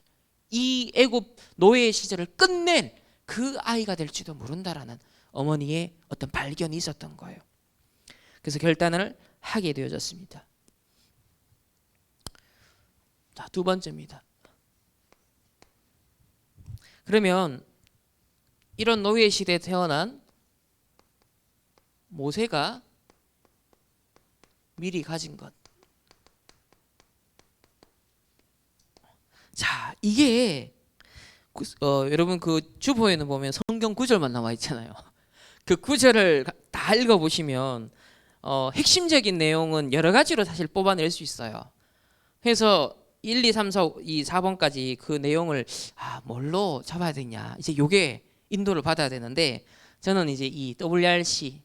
이 애굽 노예 시절을 끝낸 그 아이가 될지도 모른다라는 어머니의 어떤 발견이 있었던 거예요. 그래서 결단을 하게 되어졌습니다. 자, 두 번째입니다. 그러면 이런 노예 시대에 태어난 모세가 미리 가진 것. 자, 이게 여러분 그 주보에는 보면 성경 구절만 나와 있잖아요. 그 구절을 다 읽어보시면 핵심적인 내용은 여러 가지로 사실 뽑아낼 수 있어요. 그래서 1, 2, 3, 4, 2, 4번까지 그 내용을 뭘로 잡아야 되냐 이제 요게 인도를 받아야 되는데 저는 이제 이 WRC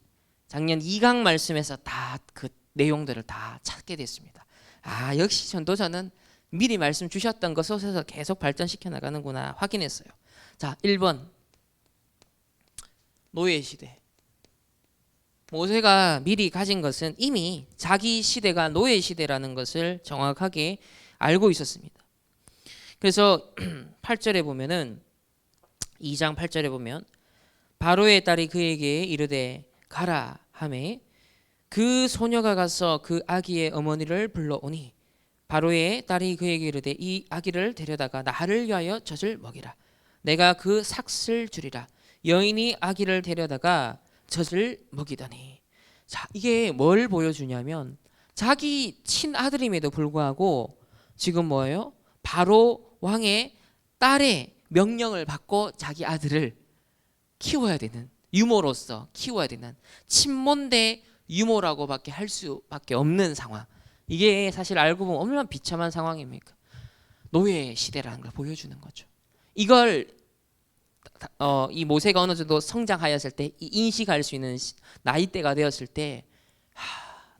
작년 2강 말씀에서 다 그 내용들을 다 찾게 됐습니다. 역시 전도자는 미리 말씀 주셨던 것에서 계속 발전시켜 나가는구나 확인했어요. 자, 1번 노예 시대. 모세가 미리 가진 것은 이미 자기 시대가 노예 시대라는 것을 정확하게 알고 있었습니다. 그래서 8절에 보면은 2장 8절에 보면 바로의 딸이 그에게 이르되 가라 하매 그 소녀가 가서 그 아기의 어머니를 불러오니 바로의 딸이 그에게 이르되 이 아기를 데려다가 나를 위하여 젖을 먹이라. 내가 그 삭슬 주리라. 여인이 아기를 데려다가 젖을 먹이더니. 자, 이게 뭘 보여주냐면 자기 친아들임에도 불구하고 지금 뭐예요? 바로 왕의 딸의 명령을 받고 자기 아들을 키워야 되는 유모로서 키워야 되는 친모인데 유모라고밖에 할 수밖에 없는 상황. 이게 사실 알고 보면 얼마나 비참한 상황입니까? 노예 시대라는 걸 보여주는 거죠. 이걸 이 모세가 어느 정도 성장하였을 때, 이 인식할 수 있는 나이대가 되었을 때,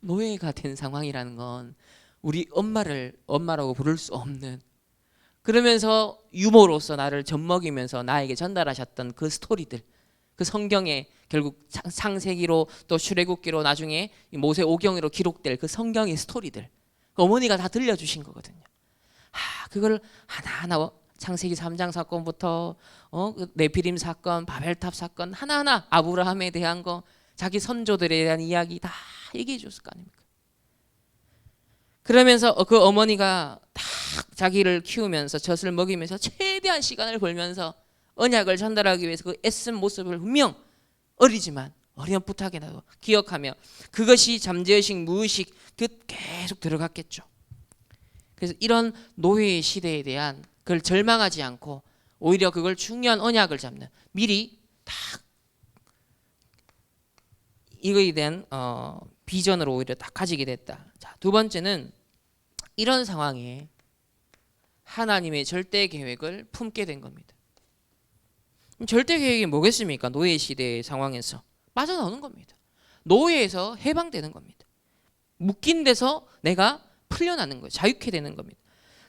노예가 된 상황이라는 건 우리 엄마를 엄마라고 부를 수 없는, 그러면서 유모로서 나를 젖먹이면서 나에게 전달하셨던 그 스토리들, 그 성경에 결국 창세기로 또 출애굽기로 나중에 모세 오경으로 기록될 그 성경의 스토리들, 그 어머니가 다 들려주신 거거든요. 그걸 하나하나 창세기 3장 사건부터 그 네피림 사건, 바벨탑 사건 하나하나 아브라함에 대한 거, 자기 선조들에 대한 이야기 다 얘기해 줬을 거 아닙니까? 그러면서 그 어머니가 다 자기를 키우면서 젖을 먹이면서 최대한 시간을 벌면서 언약을 전달하기 위해서 그 애쓴 모습을 분명 어리지만 어렴풋하게나도 기억하며, 그것이 잠재의식 무의식 계속 들어갔겠죠. 그래서 이런 노예의 시대에 대한 그걸 절망하지 않고 오히려 그걸 중요한 언약을 잡는, 미리 딱 이거에 대한 비전을 오히려 딱 가지게 됐다. 자, 두 번째는 이런 상황에 하나님의 절대 계획을 품게 된 겁니다. 절대 계획이 뭐겠습니까? 노예 시대의 상황에서 빠져나오는 겁니다. 노예에서 해방되는 겁니다. 묶인 데서 내가 풀려나는 거예요. 자유케 되는 겁니다.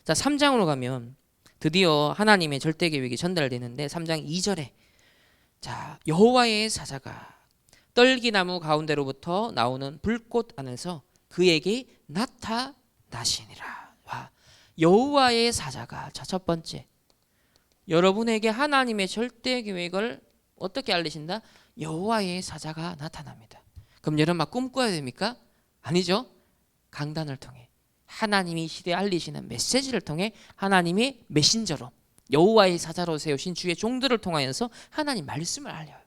자, 3장으로 가면 드디어 하나님의 절대 계획이 전달되는데 3장 2절에 자, 여호와의 사자가 떨기나무 가운데로부터 나오는 불꽃 안에서 그에게 나타나시니라. 와, 여호와의 사자가, 자, 첫 번째, 여러분에게 하나님의 절대 계획을 어떻게 알리신다? 여호와의 사자가 나타납니다. 그럼 여러분 막 꿈꿔야 됩니까? 아니죠. 강단을 통해 하나님이 이 시대에 알리시는 메시지를 통해 하나님의 메신저로 여호와의 사자로 세우신 주의 종들을 통하여서 하나님 말씀을 알려요.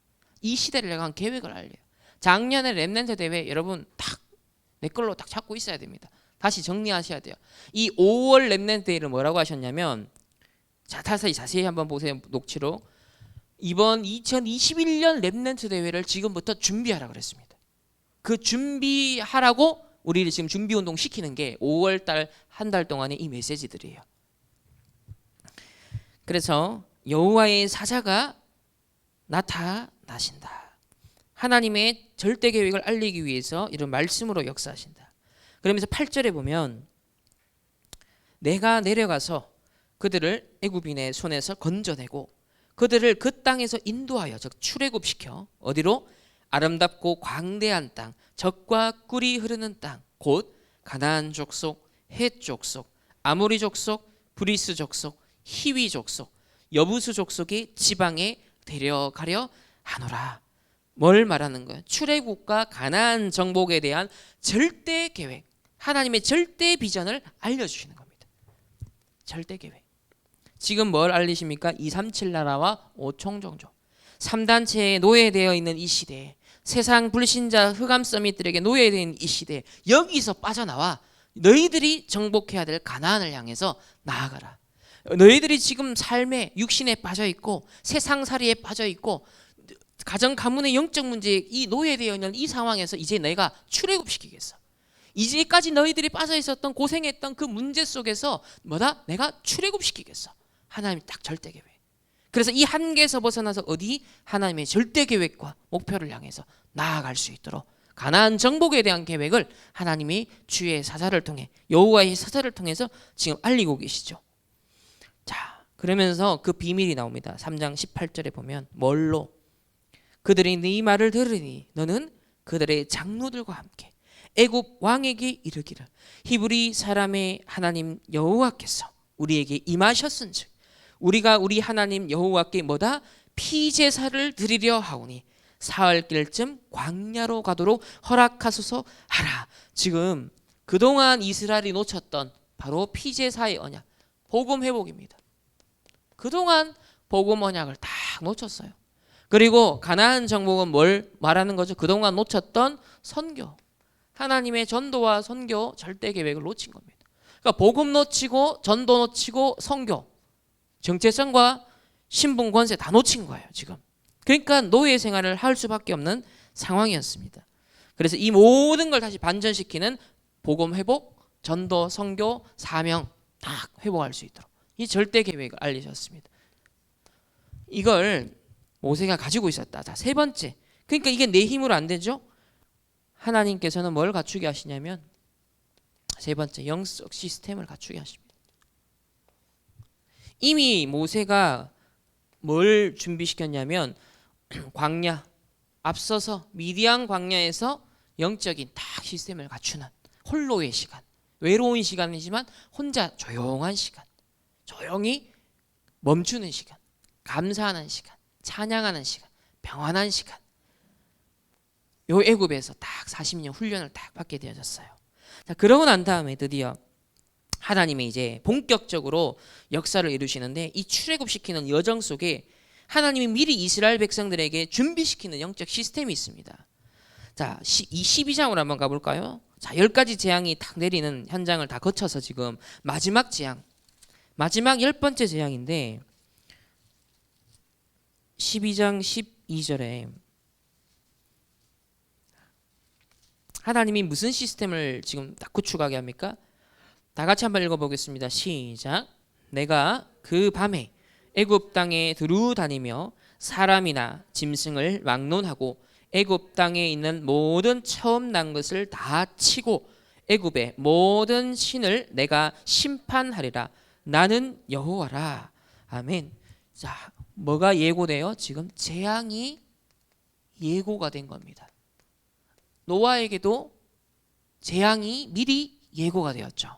이 시대를 향한 계획을 알려요. 작년에 렘넌트 대회 여러분 딱 내 걸로 딱 잡고 있어야 됩니다. 다시 정리하셔야 돼요. 이 5월 렘넌트 대회를 뭐라고 하셨냐면, 자, 자세히 한번 보세요. 녹취록. 이번 2021년 렘넌트 대회를 지금부터 준비하라 그랬습니다. 그 준비하라고 우리를 지금 준비 운동 시키는 게 5월 달 한 달 동안의 이 메시지들이에요. 그래서 여호와의 사자가 나타나신다. 하나님의 절대 계획을 알리기 위해서 이런 말씀으로 역사하신다. 그러면서 8절에 보면 내가 내려가서 그들을 애굽인의 손에서 건져내고 그들을 그 땅에서 인도하여, 즉 출애굽시켜 어디로? 아름답고 광대한 땅, 젖과 꿀이 흐르는 땅, 곧 가나안 족속, 헷 족속, 아모리 족속, 브리스 족속, 히위 족속, 여부수 족속의 지방에 데려가려 하노라. 뭘 말하는 거예요? 출애굽과 가나안 정복에 대한 절대 계획, 하나님의 절대 비전을 알려주시는 겁니다. 절대 계획. 지금 뭘 알리십니까? 237 나라와 5총 종족, 3단체에 노예되어 있는 이 시대에, 세상 불신자 흑암 서밋들에게 노예된 이 시대에 여기서 빠져나와 너희들이 정복해야 될 가나안을 향해서 나아가라. 너희들이 지금 삶에 육신에 빠져 있고 세상살이에 빠져 있고 가정 가문의 영적 문제에 이 노예되어 있는 이 상황에서 이제 내가 출애굽시키겠어. 이제까지 너희들이 빠져 있었던 고생했던 그 문제 속에서 뭐다? 내가 출애굽시키겠어. 하나님이 딱 절대 계획. 그래서 이 한계에서 벗어나서 어디? 하나님의 절대 계획과 목표를 향해서 나아갈 수 있도록 가나안 정복에 대한 계획을 하나님이 주의 사자를 통해, 여호와의 사자를 통해서 지금 알리고 계시죠. 자, 그러면서 그 비밀이 나옵니다. 3장 18절에 보면 뭘로? 그들이 네 말을 들으니 너는 그들의 장로들과 함께 애굽 왕에게 이르기를 히브리 사람의 하나님 여호와께서 우리에게 임하셨은즉 우리가 우리 하나님 여호와께 뭐다? 피제사를 드리려 하오니 사흘길쯤 광야로 가도록 허락하소서 하라. 지금 그동안 이스라엘이 놓쳤던 바로 피제사의 언약, 복음 회복입니다. 그동안 복음 언약을 다 놓쳤어요. 그리고 가나안 정복은 뭘 말하는 거죠? 그동안 놓쳤던 선교, 하나님의 전도와 선교 절대 계획을 놓친 겁니다. 그러니까 복음 놓치고 전도 놓치고 선교, 정체성과 신분 권세 다 놓친 거예요 지금. 그러니까 노예 생활을 할 수밖에 없는 상황이었습니다. 그래서 이 모든 걸 다시 반전시키는 복음 회복, 전도, 선교, 사명 다 회복할 수 있도록 이 절대 계획을 알리셨습니다. 이걸 모세가 가지고 있었다. 자, 세 번째. 그러니까 이게 내 힘으로 안 되죠. 하나님께서는 뭘 갖추게 하시냐면 세 번째, 영적 시스템을 갖추게 하십니다. 이미 모세가 뭘 준비시켰냐면 광야, 앞서서 미디안 광야에서 영적인 딱 시스템을 갖추는 홀로의 시간, 외로운 시간이지만 혼자 조용한 시간, 조용히 멈추는 시간, 감사하는 시간, 찬양하는 시간, 평안한 시간. 요 애굽에서 딱 40년 훈련을 딱 받게 되어졌어요. 자, 그러고 난 다음에 드디어 하나님이 이제 본격적으로 역사를 이루시는데 이 출애굽시키는 여정 속에 하나님이 미리 이스라엘 백성들에게 준비시키는 영적 시스템이 있습니다. 자, 이 12장으로 한번 가볼까요? 자, 10가지 재앙이 딱 내리는 현장을 다 거쳐서 지금 마지막 재앙, 마지막 10번째 재앙인데 12장 12절에 하나님이 무슨 시스템을 지금 딱 구축하게 합니까? 다 같이 한번 읽어보겠습니다. 시작. 내가 그 밤에 애굽 땅에 두루 다니며 사람이나 짐승을 막론하고 애굽 땅에 있는 모든 처음 난 것을 다 치고 애굽의 모든 신을 내가 심판하리라. 나는 여호와라. 아멘. 자, 뭐가 예고돼요? 지금 재앙이 예고가 된 겁니다. 노아에게도 재앙이 미리 예고가 되었죠.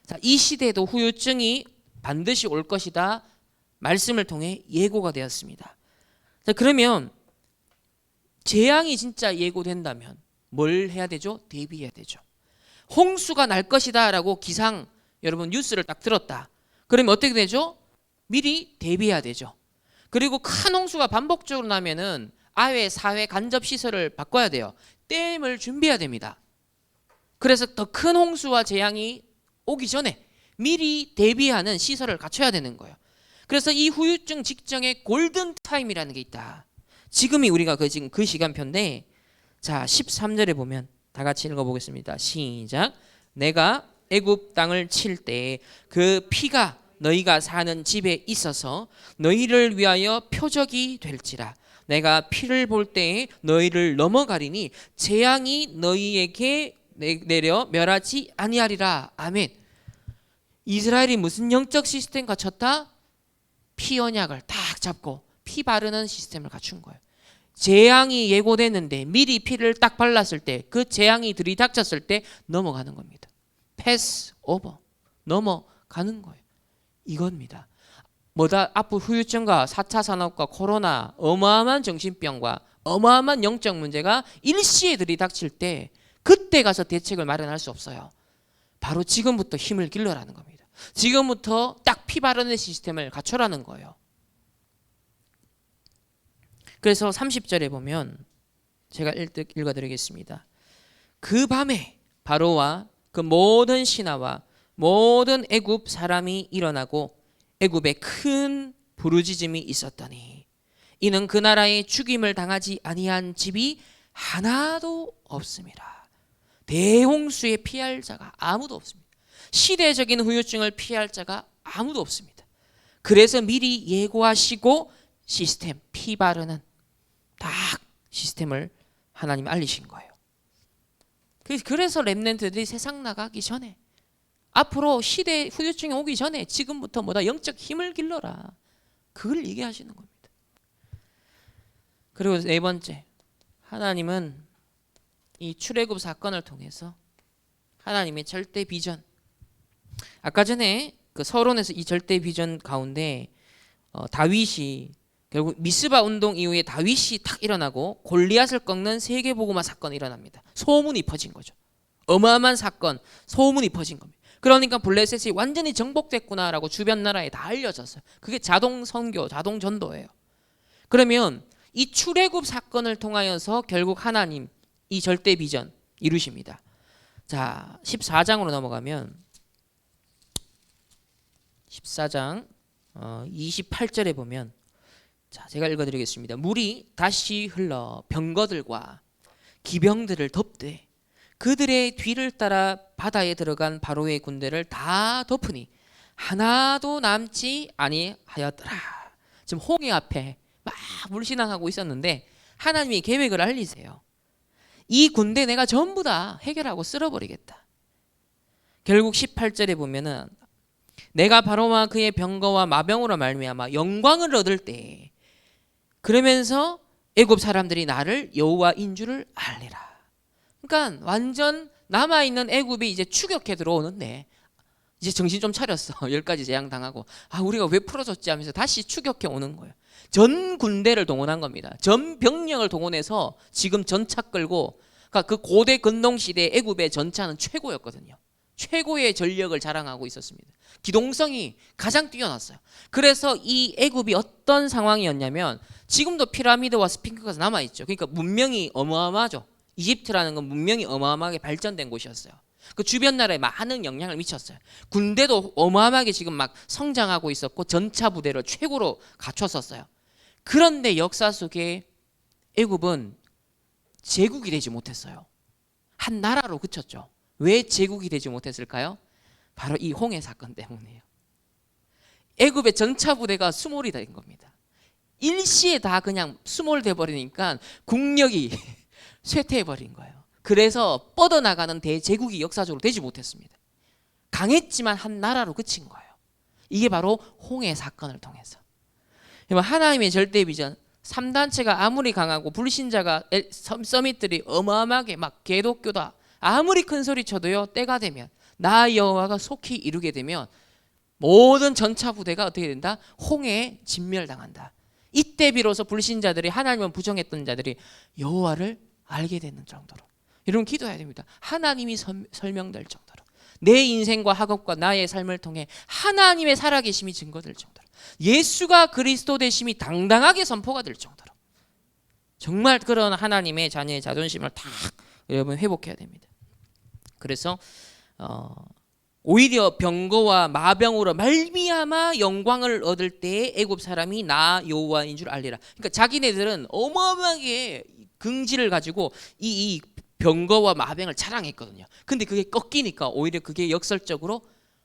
자, 이 시대에도 후유증이 반드시 올 것이다. 말씀을 통해 예고가 되었습니다. 자, 그러면 재앙이 진짜 예고된다면 뭘 해야 되죠? 대비해야 되죠. 홍수가 날 것이다 라고 기상, 여러분 뉴스를 딱 들었다. 그러면 어떻게 되죠? 미리 대비해야 되죠. 그리고 큰 홍수가 반복적으로 나면은 아회, 사회, 간접 시설을 바꿔야 돼요. 댐을 준비해야 됩니다. 그래서 더 큰 홍수와 재앙이 오기 전에 미리 대비하는 시설을 갖춰야 되는 거예요. 그래서 이 후유증 직전의 골든 타임이라는 게 있다. 지금이 우리가 지금 그 시간표인데, 자 13절에 보면 다 같이 읽어보겠습니다. 시작. 내가 애굽 땅을 칠 때 그 피가 너희가 사는 집에 있어서 너희를 위하여 표적이 될지라. 내가 피를 볼 때에 너희를 넘어가리니 재앙이 너희에게 내려 멸하지 아니하리라. 아멘. 이스라엘이 무슨 영적 시스템 갖췄다? 피 언약을 딱 잡고 피 바르는 시스템을 갖춘 거예요. 재앙이 예고됐는데 미리 피를 딱 발랐을 때 그 재앙이 들이닥쳤을 때 넘어가는 겁니다. 패스 오버, 넘어가는 거예요. 이겁니다. 뭐다? 앞으로 후유증과 4차 산업과 코로나, 어마어마한 정신병과 어마어마한 영적 문제가 일시에 들이닥칠 때 그때 가서 대책을 마련할 수 없어요. 바로 지금부터 힘을 길러라는 겁니다. 지금부터 딱 피 바르는 시스템을 갖춰라는 거예요. 그래서 30절에 보면 제가 읽어드리겠습니다. 그 밤에 바로와 그 모든 신하와 모든 애굽 사람이 일어나고 애굽에 큰 부르짖음이 있었더니 이는 그 나라에 죽임을 당하지 아니한 집이 하나도 없습니다. 대홍수에 피할 자가 아무도 없습니다. 시대적인 후유증을 피할 자가 아무도 없습니다. 그래서 미리 예고하시고 시스템 피 바르는 딱 시스템을 하나님 알리신 거예요. 그래서 렘넌트들이 세상 나가기 전에 앞으로 시대 후유증이 오기 전에 지금부터 뭐다 영적 힘을 길러라. 그걸 얘기하시는 겁니다. 그리고 네 번째, 하나님은 이 출애굽 사건을 통해서 하나님의 절대 비전. 아까 전에 그 서론에서 이 절대 비전 가운데 다윗이 결국 미스바 운동 이후에 다윗이 탁 일어나고 골리앗을 꺾는 세계복음화 사건이 일어납니다. 소문이 퍼진 거죠. 어마어마한 사건, 소문이 퍼진 겁니다. 그러니까 블레셋이 완전히 정복됐구나라고 주변 나라에 다 알려졌어요. 그게 자동 선교, 자동 전도예요. 그러면 이 출애굽 사건을 통하여서 결국 하나님 이 절대 비전 이루십니다. 자, 14장으로 넘어가면 14장 28절에 보면 자, 제가 읽어드리겠습니다. 물이 다시 흘러 병거들과 기병들을 덮되 그들의 뒤를 따라 바다에 들어간 바로의 군대를 다 덮으니 하나도 남지 아니하였더라. 지금 홍해 앞에 막 불신앙하고 있었는데 하나님이 계획을 알리세요. 이 군대 내가 전부 다 해결하고 쓸어버리겠다. 결국 18절에 보면은 내가 바로와 그의 병거와 마병으로 말미암아 영광을 얻을 때 그러면서 애굽 사람들이 나를 여호와인 줄을 알리라. 그러니까 완전 남아있는 애굽이 이제 추격해 들어오는데 이제 정신 좀 차렸어. 10가지 재앙 당하고 우리가 왜 풀어줬지 하면서 다시 추격해 오는 거예요. 전 군대를 동원한 겁니다. 전 병력을 동원해서 지금 전차 끌고, 그러니까 그 고대 근동 시대 애굽의 전차는 최고였거든요. 최고의 전력을 자랑하고 있었습니다. 기동성이 가장 뛰어났어요. 그래서 이 애굽이 어떤 상황이었냐면 지금도 피라미드와 스핑크가 남아있죠. 그러니까 문명이 어마어마하죠. 이집트라는 건 문명이 어마어마하게 발전된 곳이었어요. 그 주변 나라에 많은 영향을 미쳤어요. 군대도 어마어마하게 지금 막 성장하고 있었고 전차 부대를 최고로 갖췄었어요. 그런데 역사 속에 애굽은 제국이 되지 못했어요. 한 나라로 그쳤죠. 왜 제국이 되지 못했을까요? 바로 이 홍해 사건 때문이에요. 애굽의 전차 부대가 수몰이 된 겁니다. 일시에 다 그냥 수몰돼 버리니까 국력이 쇠퇴해 버린 거예요. 그래서 뻗어나가는 대제국이 역사적으로 되지 못했습니다. 강했지만 한 나라로 그친 거예요. 이게 바로 홍해 사건을 통해서. 하나님의 절대 비전, 3단체가 아무리 강하고 불신자가 서밋들이 어마어마하게 막 개독교다 아무리 큰 소리 쳐도요, 때가 되면 나 여호와가 속히 이루게 되면 모든 전차 부대가 어떻게 된다? 홍해에 진멸당한다. 이때 비로소 불신자들이, 하나님을 부정했던 자들이 여호와를 알게 되는 정도로. 여러분 기도해야 됩니다. 하나님이 설명될 정도로, 내 인생과 학업과 나의 삶을 통해 하나님의 살아계심이 증거될 정도로, 예수가 그리스도 되심이 당당하게 선포가 될 정도로, 정말 그런 하나님의 자녀의 자존심을 다 여러분 회복해야 됩니다. 그래서 오히려 병거와 마병으로 말미암아 영광을 얻을 때에 애굽 사람이 나 여호와인 줄 알리라. 그러니까 자기네들은 어마어마하게 긍지를 가지고 이 병거와 마병을 자랑했거든요. 근데 그게 꺾이니까 오히려 그게 역설적으로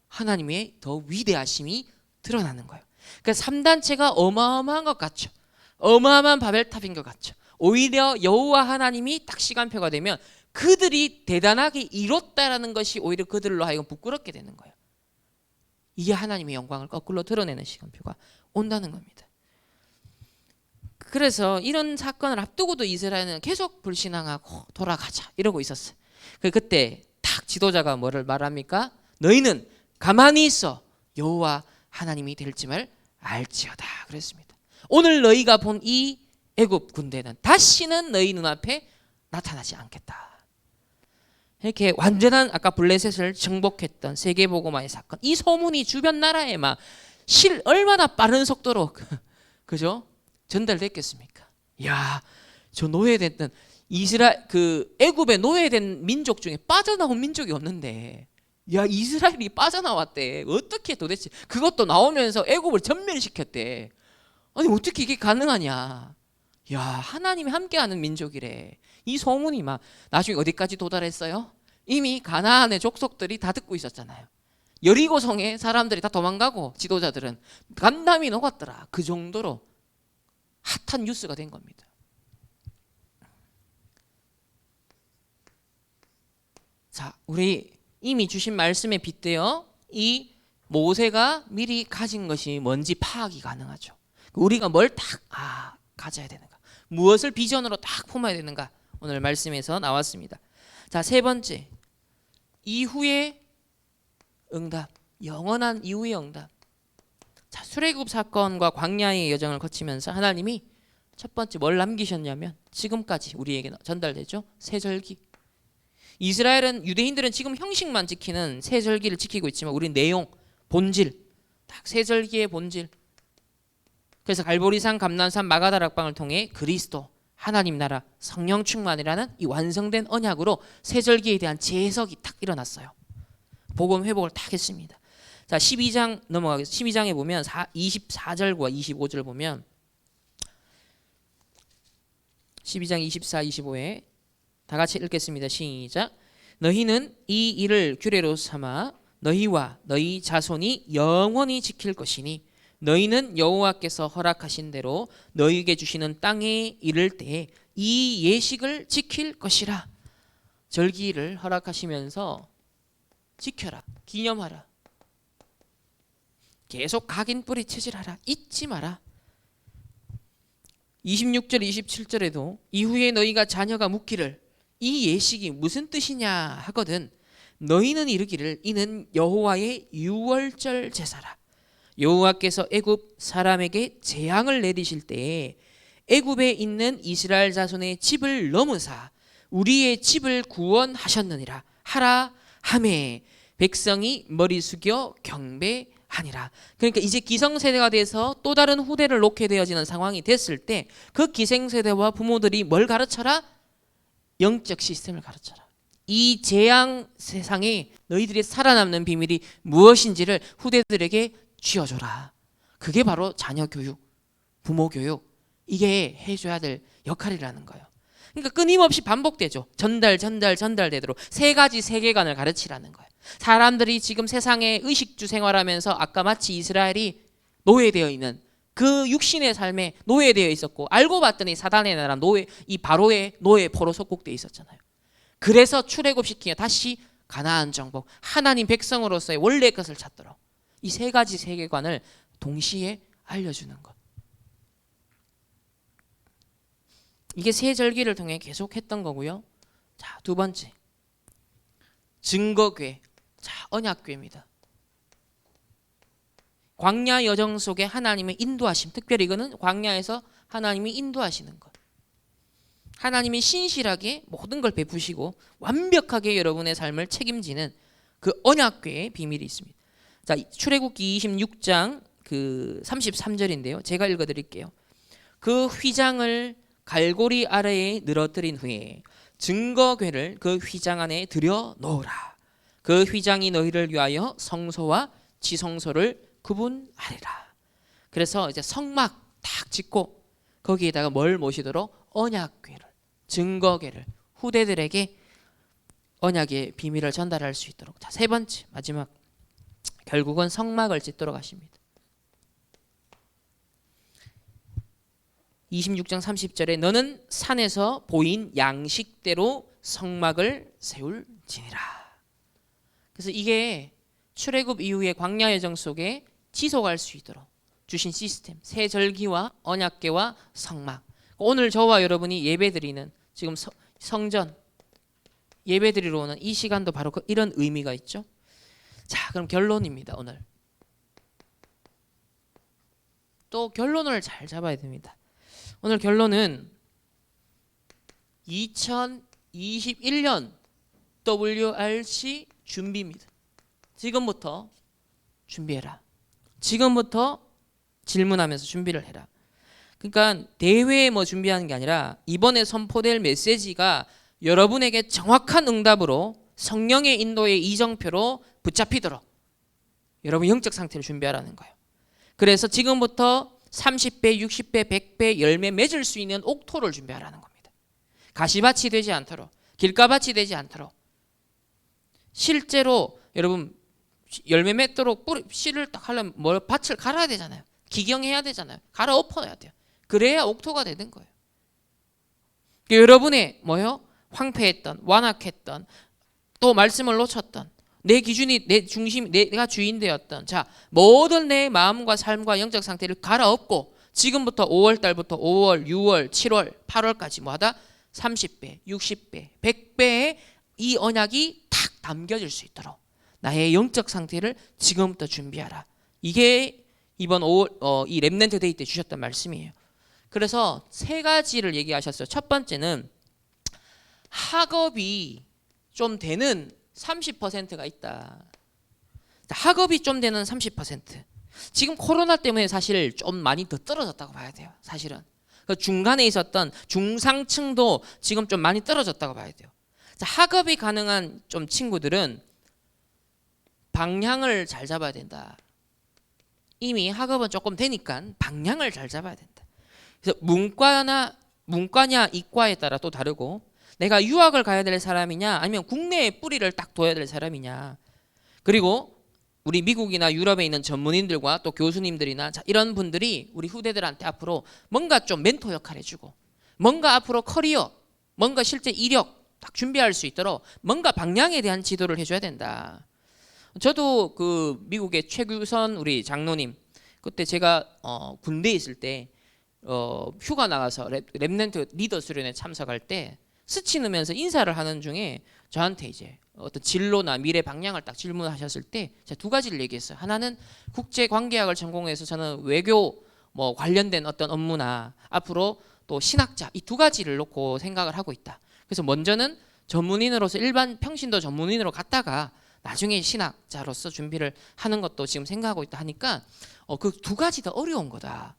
하나님의 더 위대하심이 드러나는 거예요. 그러니까 3단체가 어마어마한 것 같죠. 어마어마한 바벨탑인 것 같죠. 오히려 여호와 하나님이 딱 시간표가 되면 그들이 대단하게 이뤘다라는 것이 오히려 그들로 하여금 부끄럽게 되는 거예요. 이게 하나님의 영광을 거꾸로 드러내는 시간표가 온다는 겁니다. 그래서 이런 사건을 앞두고도 이스라엘은 계속 불신앙하고 돌아가자 이러고 있었어요. 그때 딱 지도자가 뭐를 말합니까? 너희는 가만히 있어 여호와 하나님이 될지를 알지어다 그랬습니다. 오늘 너희가 본 이 애굽 군대는 다시는 너희 눈앞에 나타나지 않겠다. 이렇게 완전한 아까 블레셋을 정복했던 세계복음화의 사건, 이 소문이 주변 나라에 막 얼마나 빠른 속도로 그죠? 전달됐겠습니까? 야, 저 노예됐던 그 애굽에 노예된 민족 중에 빠져나온 민족이 없는데, 야, 이스라엘이 빠져나왔대. 어떻게 도대체 그것도 나오면서 애굽을 전멸시켰대. 아니 어떻게 이게 가능하냐? 야, 하나님이 함께하는 민족이래. 이 소문이 막 나중에 어디까지 도달했어요? 이미 가나안의 족속들이 다 듣고 있었잖아요. 여리고성에 사람들이 다 도망가고 지도자들은 간담이 녹았더라. 그 정도로 핫한 뉴스가 된 겁니다. 자, 우리 이미 주신 말씀에 빗대어 이 모세가 미리 가진 것이 뭔지 파악이 가능하죠. 우리가 뭘 딱 가져야 되는가, 무엇을 비전으로 딱 품어야 되는가, 오늘 말씀에서 나왔습니다. 자, 세 번째, 이후의 응답, 영원한 이후의 응답. 자, 출애굽 사건과 광야의 여정을 거치면서 하나님이 첫 번째 뭘 남기셨냐면 지금까지 우리에게 전달되죠. 세절기. 이스라엘은, 유대인들은 지금 형식만 지키는 세절기를 지키고 있지만 우리는 내용, 본질, 딱 세절기의 본질. 그래서 갈보리산, 감난산, 마가다락방을 통해 그리스도, 하나님 나라, 성령 충만이라는 이 완성된 언약으로 세절기에 대한 재해석이 딱 일어났어요. 복음 회복을 딱 했습니다. 자, 12장 넘어가겠습니다. 12장에 보면 24절과 25절 보면 12장 24, 25에 다 같이 읽겠습니다. 시작. 너희는 이 일을 규례로 삼아 너희와 너희 자손이 영원히 지킬 것이니 너희는 여호와께서 허락하신 대로 너희에게 주시는 땅에 이를 때 이 예식을 지킬 것이라. 절기를 허락하시면서 지켜라, 기념하라, 계속 각인 뿌리 체질하라, 잊지 마라. 26절 27절에도 이후에 너희가 자녀가 묻기를 이 예식이 무슨 뜻이냐 하거든 너희는 이르기를 이는 여호와의 유월절 제사라. 여호와께서 애굽 사람에게 재앙을 내리실 때에 애굽에 있는 이스라엘 자손의 집을 넘으사 우리의 집을 구원하셨느니라 하라 하매 백성이 머리 숙여 경배하니라. 그러니까 이제 기성세대가 돼서 또 다른 후대를 놓게 되어지는 상황이 됐을 때 그 기생세대와 부모들이 뭘 가르쳐라? 영적 시스템을 가르쳐라. 이 재앙 세상에 너희들이 살아남는 비밀이 무엇인지를 후대들에게 쥐어줘라. 그게 바로 자녀 교육, 부모 교육, 이게 해줘야 될 역할이라는 거예요. 그러니까 끊임없이 반복되죠. 전달되도록 세 가지 세계관을 가르치라는 거예요. 사람들이 지금 세상에 의식주 생활하면서 아까 마치 이스라엘이 노예되어 있는 그 육신의 삶에 노예되어 있었고 알고 봤더니 사단의 나라 노예, 이 바로의 노예 포로 속국되어 있었잖아요. 그래서 출애굽시키며 다시 가나안 정복, 하나님 백성으로서의 원래의 것을 찾도록 이 세 가지 세계관을 동시에 알려주는 것. 이게 세 절기를 통해 계속 했던 거고요. 자, 두 번째 증거궤, 자 언약궤입니다. 광야 여정 속에 하나님의 인도하심, 특별히 이거는 광야에서 하나님이 인도하시는 것. 하나님이 신실하게 모든 걸 베푸시고 완벽하게 여러분의 삶을 책임지는 그 언약궤의 비밀이 있습니다. 자, 출애굽기 26장 그 33절인데요. 제가 읽어드릴게요. 그 휘장을 갈고리 아래에 늘어뜨린 후에 증거궤를 그 휘장 안에 들여 놓으라. 그 휘장이 너희를 위하여 성소와 지성소를 구분하리라. 그래서 이제 성막 딱 짓고 거기에다가 뭘 모시도록 언약궤를, 증거궤를 후대들에게 언약의 비밀을 전달할 수 있도록. 자, 세 번째 마지막 결국은 성막을 짓도록 하십니다. 26장 30절에 너는 산에서 보인 양식대로 성막을 세울지니라. 그래서 이게 출애굽 이후의 광야 여정 속에 지속할 수 있도록 주신 시스템, 새 절기와 언약궤와 성막. 오늘 저와 여러분이 예배드리는 지금 성전 예배드리러 오는 이 시간도 바로 이런 의미가 있죠. 자, 그럼 결론입니다. 오늘 또 결론을 잘 잡아야 됩니다. 오늘 결론은 2021년 WRC 준비입니다. 지금부터 준비해라. 지금부터 질문하면서 준비를 해라. 그러니까 대회에 뭐 준비하는 게 아니라 이번에 선포될 메시지가 여러분에게 정확한 응답으로 성령의 인도의 이정표로 붙잡히도록 여러분 영적 상태를 준비하라는 거예요. 그래서 지금부터 30배, 60배, 100배 열매 맺을 수 있는 옥토를 준비하라는 겁니다. 가시밭이 되지 않도록, 길가밭이 되지 않도록. 실제로 여러분 열매 맺도록 씨를 딱 하려면 뭘 밭을 갈아야 되잖아요. 기경해야 되잖아요. 갈아 엎어야 돼요. 그래야 옥토가 되는 거예요. 여러분의 뭐요? 황폐했던, 완악했던, 또 말씀을 놓쳤던, 내 기준이 내 중심, 내가 주인 되었던 자 모든 내 마음과 삶과 영적 상태를 갈아엎고 지금부터 5월 달부터 5월, 6월, 7월, 8월까지 뭐하다 30배, 60배, 100배의 이 언약이 탁 담겨질 수 있도록 나의 영적 상태를 지금부터 준비하라. 이게 이번 5월 이 렘넌트 데이 때 주셨던 말씀이에요. 그래서 세 가지를 얘기하셨어요. 첫 번째는 학업이 좀 되는 30%가 있다. 학업이 좀 되는 30%. 지금 코로나 때문에 사실 좀 많이 더 떨어졌다고 봐야 돼요. 사실은. 그 중간에 있었던 중상층도 지금 좀 많이 떨어졌다고 봐야 돼요. 학업이 가능한 좀 친구들은 방향을 잘 잡아야 된다. 이미 학업은 조금 되니까 방향을 잘 잡아야 된다. 그래서 문과냐 이과에 따라 또 다르고 내가 유학을 가야 될 사람이냐 아니면 국내에 뿌리를 딱 둬야 될 사람이냐. 그리고 우리 미국이나 유럽에 있는 전문인들과 또 교수님들이나 이런 분들이 우리 후대들한테 앞으로 뭔가 좀 멘토 역할 해주고 뭔가 앞으로 커리어, 뭔가 실제 이력 딱 준비할 수 있도록 뭔가 방향에 대한 지도를 해줘야 된다. 저도 그 미국의 최규선 우리 장로님 그때 제가 군대에 있을 때 휴가 나가서 랩넌트 리더 수련회 참석할 때 스치 넣으면서 인사를 하는 중에 저한테 이제 어떤 진로나 미래 방향을 딱 질문하셨을 때 제가 두 가지를 얘기했어요. 하나는 국제관계학을 전공해서 저는 외교 뭐 관련된 어떤 업무나 앞으로 또 신학자 이 두 가지를 놓고 생각을 하고 있다. 그래서 먼저는 전문인으로서 일반 평신도 전문인으로 갔다가 나중에 신학자로서 준비를 하는 것도 지금 생각하고 있다 하니까 그 두 가지 다 어려운 거다.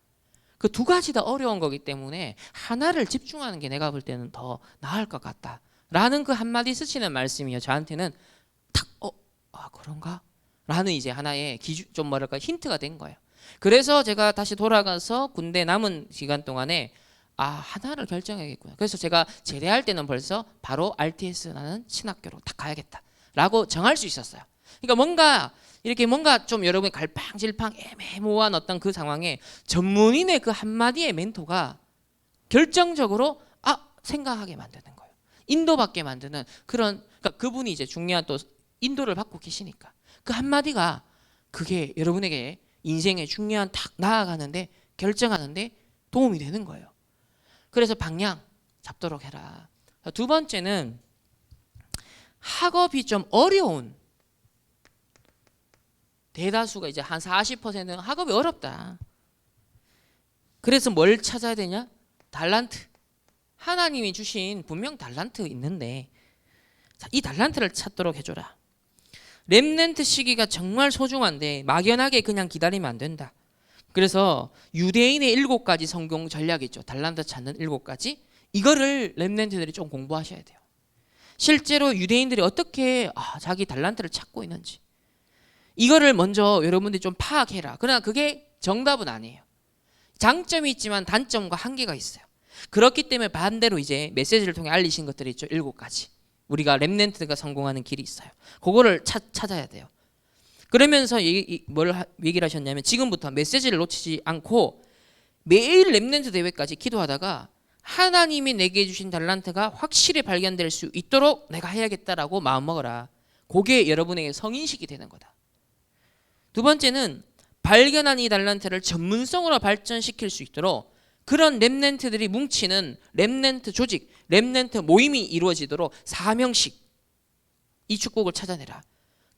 그 두 가지 다 어려운 거기 때문에 하나를 집중하는 게 내가 볼 때는 더 나을 것 같다. 라는 그 한마디 스치는 말씀이요. 저한테는 탁, 그런가? 라는 이제 하나의 좀 뭐랄까 힌트가 된 거예요. 그래서 제가 다시 돌아가서 군대 남은 기간 동안에 하나를 결정해야겠구나. 그래서 제가 제대할 때는 벌써 바로 RTS라는 신학교로 딱 가야겠다. 라고 정할 수 있었어요. 그러니까 뭔가 좀 여러분이 갈팡질팡 애매모호한 어떤 그 상황에 전문인의 그 한마디의 멘토가 결정적으로 생각하게 만드는 거예요. 인도받게 만드는 그러니까 그분이 이제 중요한 또 인도를 받고 계시니까 그 한마디가 그게 여러분에게 인생의 중요한 딱 나아가는데 결정하는데 도움이 되는 거예요. 그래서 방향 잡도록 해라. 두 번째는 학업이 좀 어려운 대다수가 이제 한 40%는 학업이 어렵다. 그래서 뭘 찾아야 되냐? 달란트. 하나님이 주신 분명 달란트 있는데 이 달란트를 찾도록 해줘라. 렘넌트 시기가 정말 소중한데 막연하게 그냥 기다리면 안 된다. 그래서 유대인의 7가지 성공 전략이 있죠. 달란트 찾는 7가지. 이거를 렘넌트들이 좀 공부하셔야 돼요. 실제로 유대인들이 어떻게 자기 달란트를 찾고 있는지 이거를 먼저 여러분들이 좀 파악해라. 그러나 그게 정답은 아니에요. 장점이 있지만 단점과 한계가 있어요. 그렇기 때문에 반대로 이제 메시지를 통해 알리신 것들이 있죠. 7가지. 우리가 렘넌트가 성공하는 길이 있어요. 그거를 찾아야 돼요. 그러면서 뭘 얘기를 하셨냐면 지금부터 메시지를 놓치지 않고 매일 렘넌트 대회까지 기도하다가 하나님이 내게 주신 달란트가 확실히 발견될 수 있도록 내가 해야겠다라고 마음먹어라. 그게 여러분에게 성인식이 되는 거다. 두 번째는 발견한 이 달란트를 전문성으로 발전시킬 수 있도록 그런 렘넌트들이 뭉치는 렘넌트 조직, 렘넌트 모임이 이루어지도록 사명식 이 축복을 찾아내라.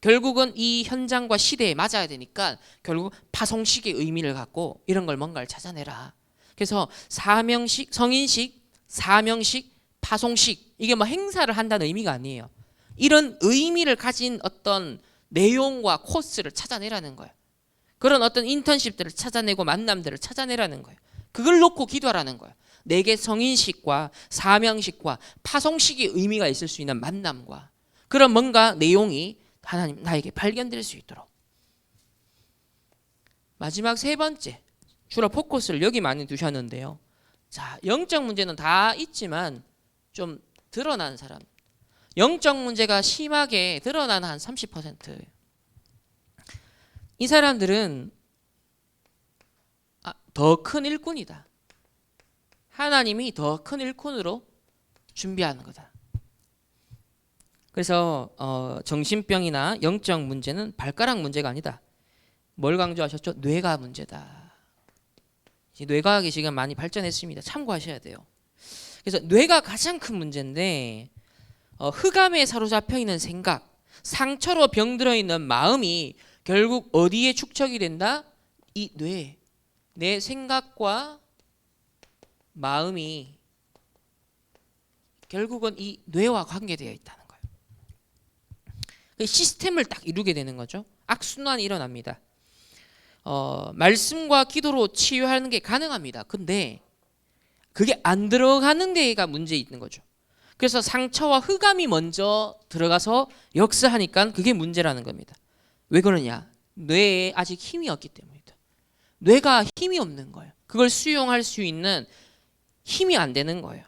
결국은 이 현장과 시대에 맞아야 되니까 결국 파송식의 의미를 갖고 이런 걸 뭔가를 찾아내라. 그래서 사명식, 성인식, 사명식, 파송식 이게 뭐 행사를 한다는 의미가 아니에요. 이런 의미를 가진 어떤 내용과 코스를 찾아내라는 거예요. 그런 어떤 인턴십들을 찾아내고 만남들을 찾아내라는 거예요. 그걸 놓고 기도하라는 거예요. 내게 성인식과 사명식과 파송식의 의미가 있을 수 있는 만남과 그런 뭔가 내용이 하나님 나에게 발견될 수 있도록. 마지막 세 번째, 주로 포커스를 여기 많이 두셨는데요. 자, 영적 문제는 다 있지만 좀 드러난 사람, 영적 문제가 심하게 드러나는 한 30%. 이 사람들은 더 큰 일꾼이다. 하나님이 더 큰 일꾼으로 준비하는 거다. 그래서 정신병이나 영적 문제는 발가락 문제가 아니다. 뭘 강조하셨죠? 뇌가 문제다. 뇌과학이 지금 많이 발전했습니다. 참고하셔야 돼요. 그래서 뇌가 가장 큰 문제인데 흑암에 사로잡혀 있는 생각, 상처로 병들어 있는 마음이 결국 어디에 축적이 된다? 이 뇌. 내 생각과 마음이 결국은 이 뇌와 관계되어 있다는 거예요. 시스템을 딱 이루게 되는 거죠. 악순환이 일어납니다. 말씀과 기도로 치유하는 게 가능합니다. 근데 그게 안 들어가는 데가 문제 있는 거죠. 그래서 상처와 흑암이 먼저 들어가서 역사하니까 그게 문제라는 겁니다. 왜 그러냐? 뇌에 아직 힘이 없기 때문이다. 뇌가 힘이 없는 거예요. 그걸 수용할 수 있는 힘이 안 되는 거예요.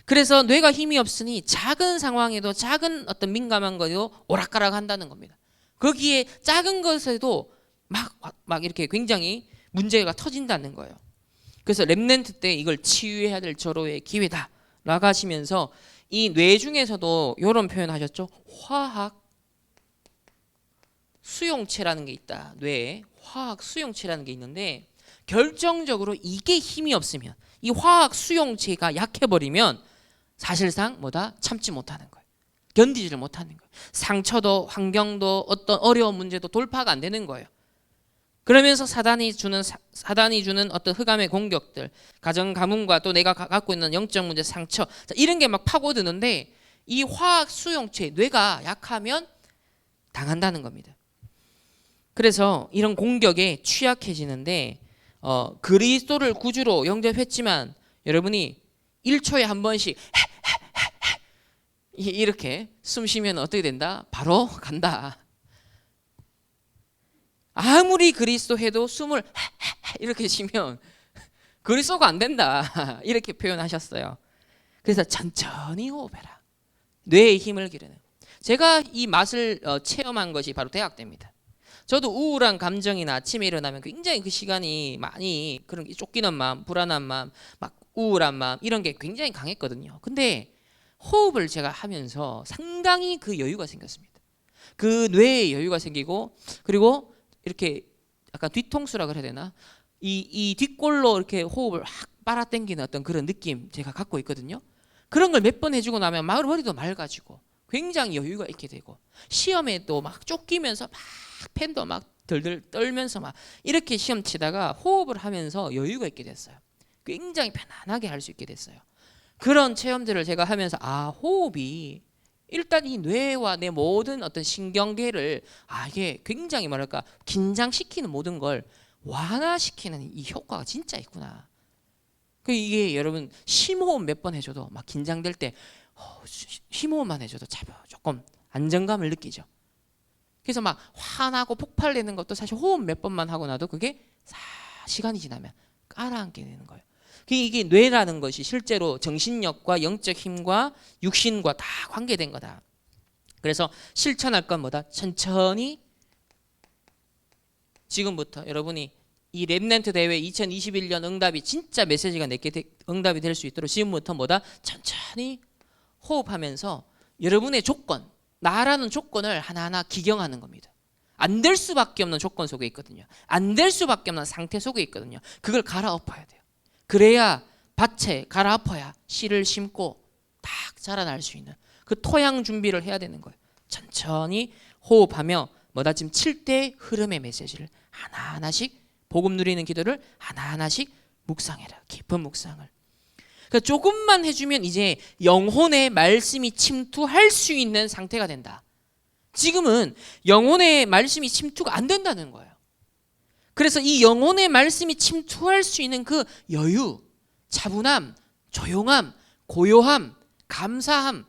그래서 뇌가 힘이 없으니 작은 상황에도 작은 어떤 민감한 거에도 오락가락 한다는 겁니다. 거기에 작은 것에도 막 이렇게 굉장히 문제가 터진다는 거예요. 그래서 렘넌트 때 이걸 치유해야 될 절호의 기회다 라고 하시면서 이 뇌 중에서도 이런 표현 하셨죠. 화학 수용체라는 게 있다. 뇌에 화학 수용체라는 게 있는데 결정적으로 이게 힘이 없으면, 이 화학 수용체가 약해버리면 사실상 뭐다? 참지 못하는 거예요. 견디지를 못하는 거예요. 상처도 환경도 어떤 어려운 문제도 돌파가 안 되는 거예요. 그러면서 사단이 주는 어떤 흑암의 공격들, 가정 가문과 또 내가 갖고 있는 영적 문제, 상처, 이런 게 막 파고드는데 이 화학 수용체 뇌가 약하면 당한다는 겁니다. 그래서 이런 공격에 취약해지는데 그리스도를 구주로 영접했지만 여러분이 1초에 한 번씩 이렇게 숨 쉬면 어떻게 된다? 바로 간다. 아무리 그리스도 해도 숨을 이렇게 쉬면 그리스도가 안 된다. 이렇게 표현하셨어요. 그래서 천천히 호흡해라. 뇌의 힘을 기르는. 제가 이 맛을 체험한 것이 바로 대학 때입니다. 저도 우울한 감정이나 아침에 일어나면 굉장히 그 시간이 많이 그런 게 쫓기는 마음, 불안한 마음, 막 우울한 마음 이런 게 굉장히 강했거든요. 근데 호흡을 제가 하면서 상당히 그 여유가 생겼습니다. 그 뇌에 여유가 생기고, 그리고 이렇게 약간 뒤통수라 그래야 되나? 이 뒷골로 이렇게 호흡을 확 빨아당기는 어떤 그런 느낌 제가 갖고 있거든요. 그런 걸 몇 번 해주고 나면 머리도 맑아지고 굉장히 여유가 있게 되고, 시험에 또 막 쫓기면서 막 펜도 막 덜덜 떨면서 막 이렇게 시험 치다가 호흡을 하면서 여유가 있게 됐어요. 굉장히 편안하게 할 수 있게 됐어요. 그런 체험들을 제가 하면서 호흡이 일단 이 뇌와 내 모든 어떤 신경계를 이게 굉장히 뭐랄까 긴장시키는 모든 걸 완화시키는 이 효과가 진짜 있구나. 이게 여러분 심호흡 몇 번 해줘도 막 긴장될 때 심호흡만 해줘도 조금 안정감을 느끼죠. 그래서 막 화나고 폭발내는 것도 사실 호흡 몇 번만 하고 나도 그게 시간이 지나면 깔아앉게 되는 거예요. 이게 뇌라는 것이 실제로 정신력과 영적 힘과 육신과 다 관계된 거다. 그래서 실천할 건 뭐다? 천천히 지금부터 여러분이 이 렘넌트 대회 2021년 응답이 진짜 메시지가 내게 응답이 될 수 있도록 지금부터 뭐다? 천천히 호흡하면서 여러분의 조건, 나라는 조건을 하나하나 기경하는 겁니다. 안 될 수밖에 없는 조건 속에 있거든요. 안 될 수밖에 없는 상태 속에 있거든요. 그걸 갈아엎어야 돼요. 그래야 밭에 갈아엎어야 씨를 심고 딱 자라날 수 있는 그 토양 준비를 해야 되는 거예요. 천천히 호흡하며 뭐다? 지금 7대 흐름의 메시지를 하나하나씩, 복음 누리는 기도를 하나하나씩 묵상해라. 깊은 묵상을. 그러니까 조금만 해주면 이제 영혼의 말씀이 침투할 수 있는 상태가 된다. 지금은 영혼의 말씀이 침투가 안 된다는 거예요. 그래서 이 영혼의 말씀이 침투할 수 있는 그 여유, 차분함, 조용함, 고요함, 감사함,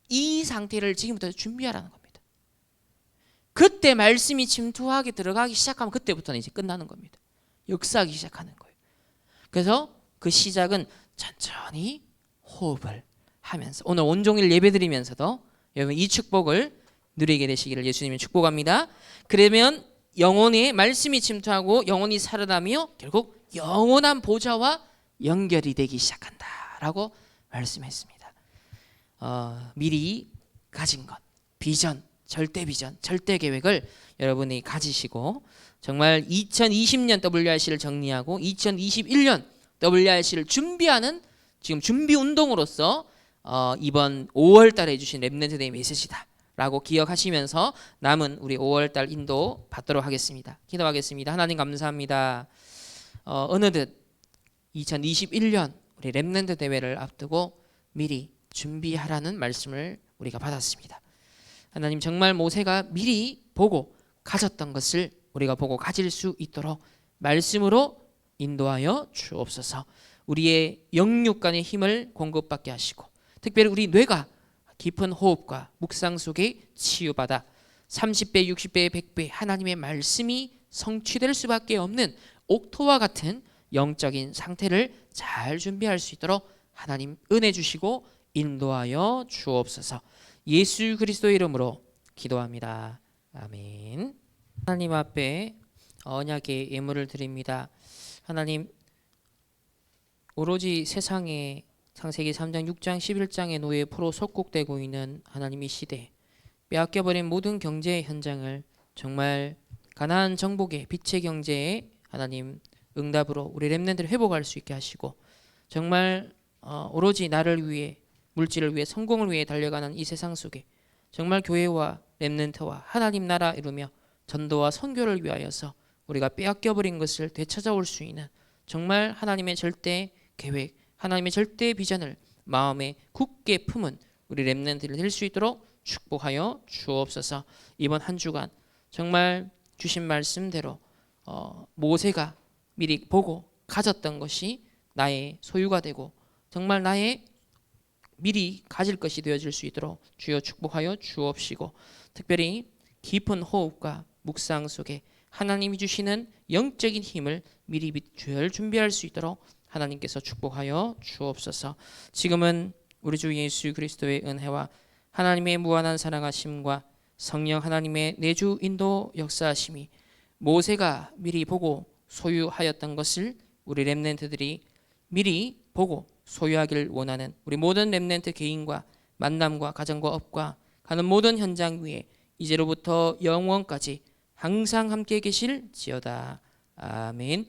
이 상태를 지금부터 준비하라는 겁니다. 그때 말씀이 침투하게 들어가기 시작하면 그때부터는 이제 끝나는 겁니다. 역사하기 시작하는 거예요. 그래서 그 시작은 천천히 호흡을 하면서, 오늘 온종일 예배드리면서도 여러분 이 축복을 누리게 되시기를 예수님이 축복합니다. 그러면 영혼의 말씀이 침투하고 영혼이 살아나며 결국 영원한 보좌와 연결이 되기 시작한다라고 말씀했습니다. 미리 가진 것, 비전, 절대 비전, 절대 계획을 여러분이 가지시고 정말 2020년 WRC를 정리하고 2021년 WRC를 준비하는 지금 준비 운동으로서 이번 5월 달에 해주신 렘넌트 데이 메시지다 라고 기억하시면서 남은 우리 5월 달 인도 받도록 하겠습니다. 기도하겠습니다. 하나님 감사합니다. 어느덧 2021년 우리 렘넌트 대회를 앞두고 미리 준비하라는 말씀을 우리가 받았습니다. 하나님 정말 모세가 미리 보고 가졌던 것을 우리가 보고 가질 수 있도록 말씀으로 인도하여 주옵소서. 우리의 영육간의 힘을 공급받게 하시고 특별히 우리 뇌가 깊은 호흡과 묵상 속에 치유받아 30배, 60배, 100배 하나님의 말씀이 성취될 수밖에 없는 옥토와 같은 영적인 상태를 잘 준비할 수 있도록 하나님 은혜 주시고 인도하여 주옵소서. 예수 그리스도의 이름으로 기도합니다. 아멘. 하나님 앞에 언약의 예물을 드립니다. 하나님, 오로지 세상에 창세기 3장, 6장, 11장의 노예 포로 속국되고 있는 하나님의 시대, 빼앗겨버린 모든 경제의 현장을 정말 가나안 정복의 빛의 경제에 하나님 응답으로 우리 렘넌트를 회복할 수 있게 하시고, 정말 오로지 나를 위해, 물질을 위해, 성공을 위해 달려가는 이 세상 속에 정말 교회와 렘넌트와 하나님 나라 이루며 전도와 선교를 위하여서 우리가 빼앗겨버린 것을 되찾아올 수 있는 정말 하나님의 절대 계획, 하나님의 절대 비전을 마음에 굳게 품은 우리 렘넌트를 될 수 있도록 축복하여 주옵소서. 이번 한 주간 정말 주신 말씀대로 모세가 미리 보고 가졌던 것이 나의 소유가 되고 정말 나의 미리 가질 것이 되어질 수 있도록 주여 축복하여 주옵시고, 특별히 깊은 호흡과 묵상 속에 하나님이 주시는 영적인 힘을 미리 준비할 수 있도록 하나님께서 축복하여 주옵소서. 지금은 우리 주 예수 그리스도의 은혜와 하나님의 무한한 사랑하심과 성령 하나님의 내주 인도 역사하심이 모세가 미리 보고 소유하였던 것을 우리 렘넌트들이 미리 보고 소유하기를 원하는 우리 모든 렘넌트 개인과 만남과 가정과 업과 가는 모든 현장 위에 이제로부터 영원까지 항상 함께 계실지어다. 아멘.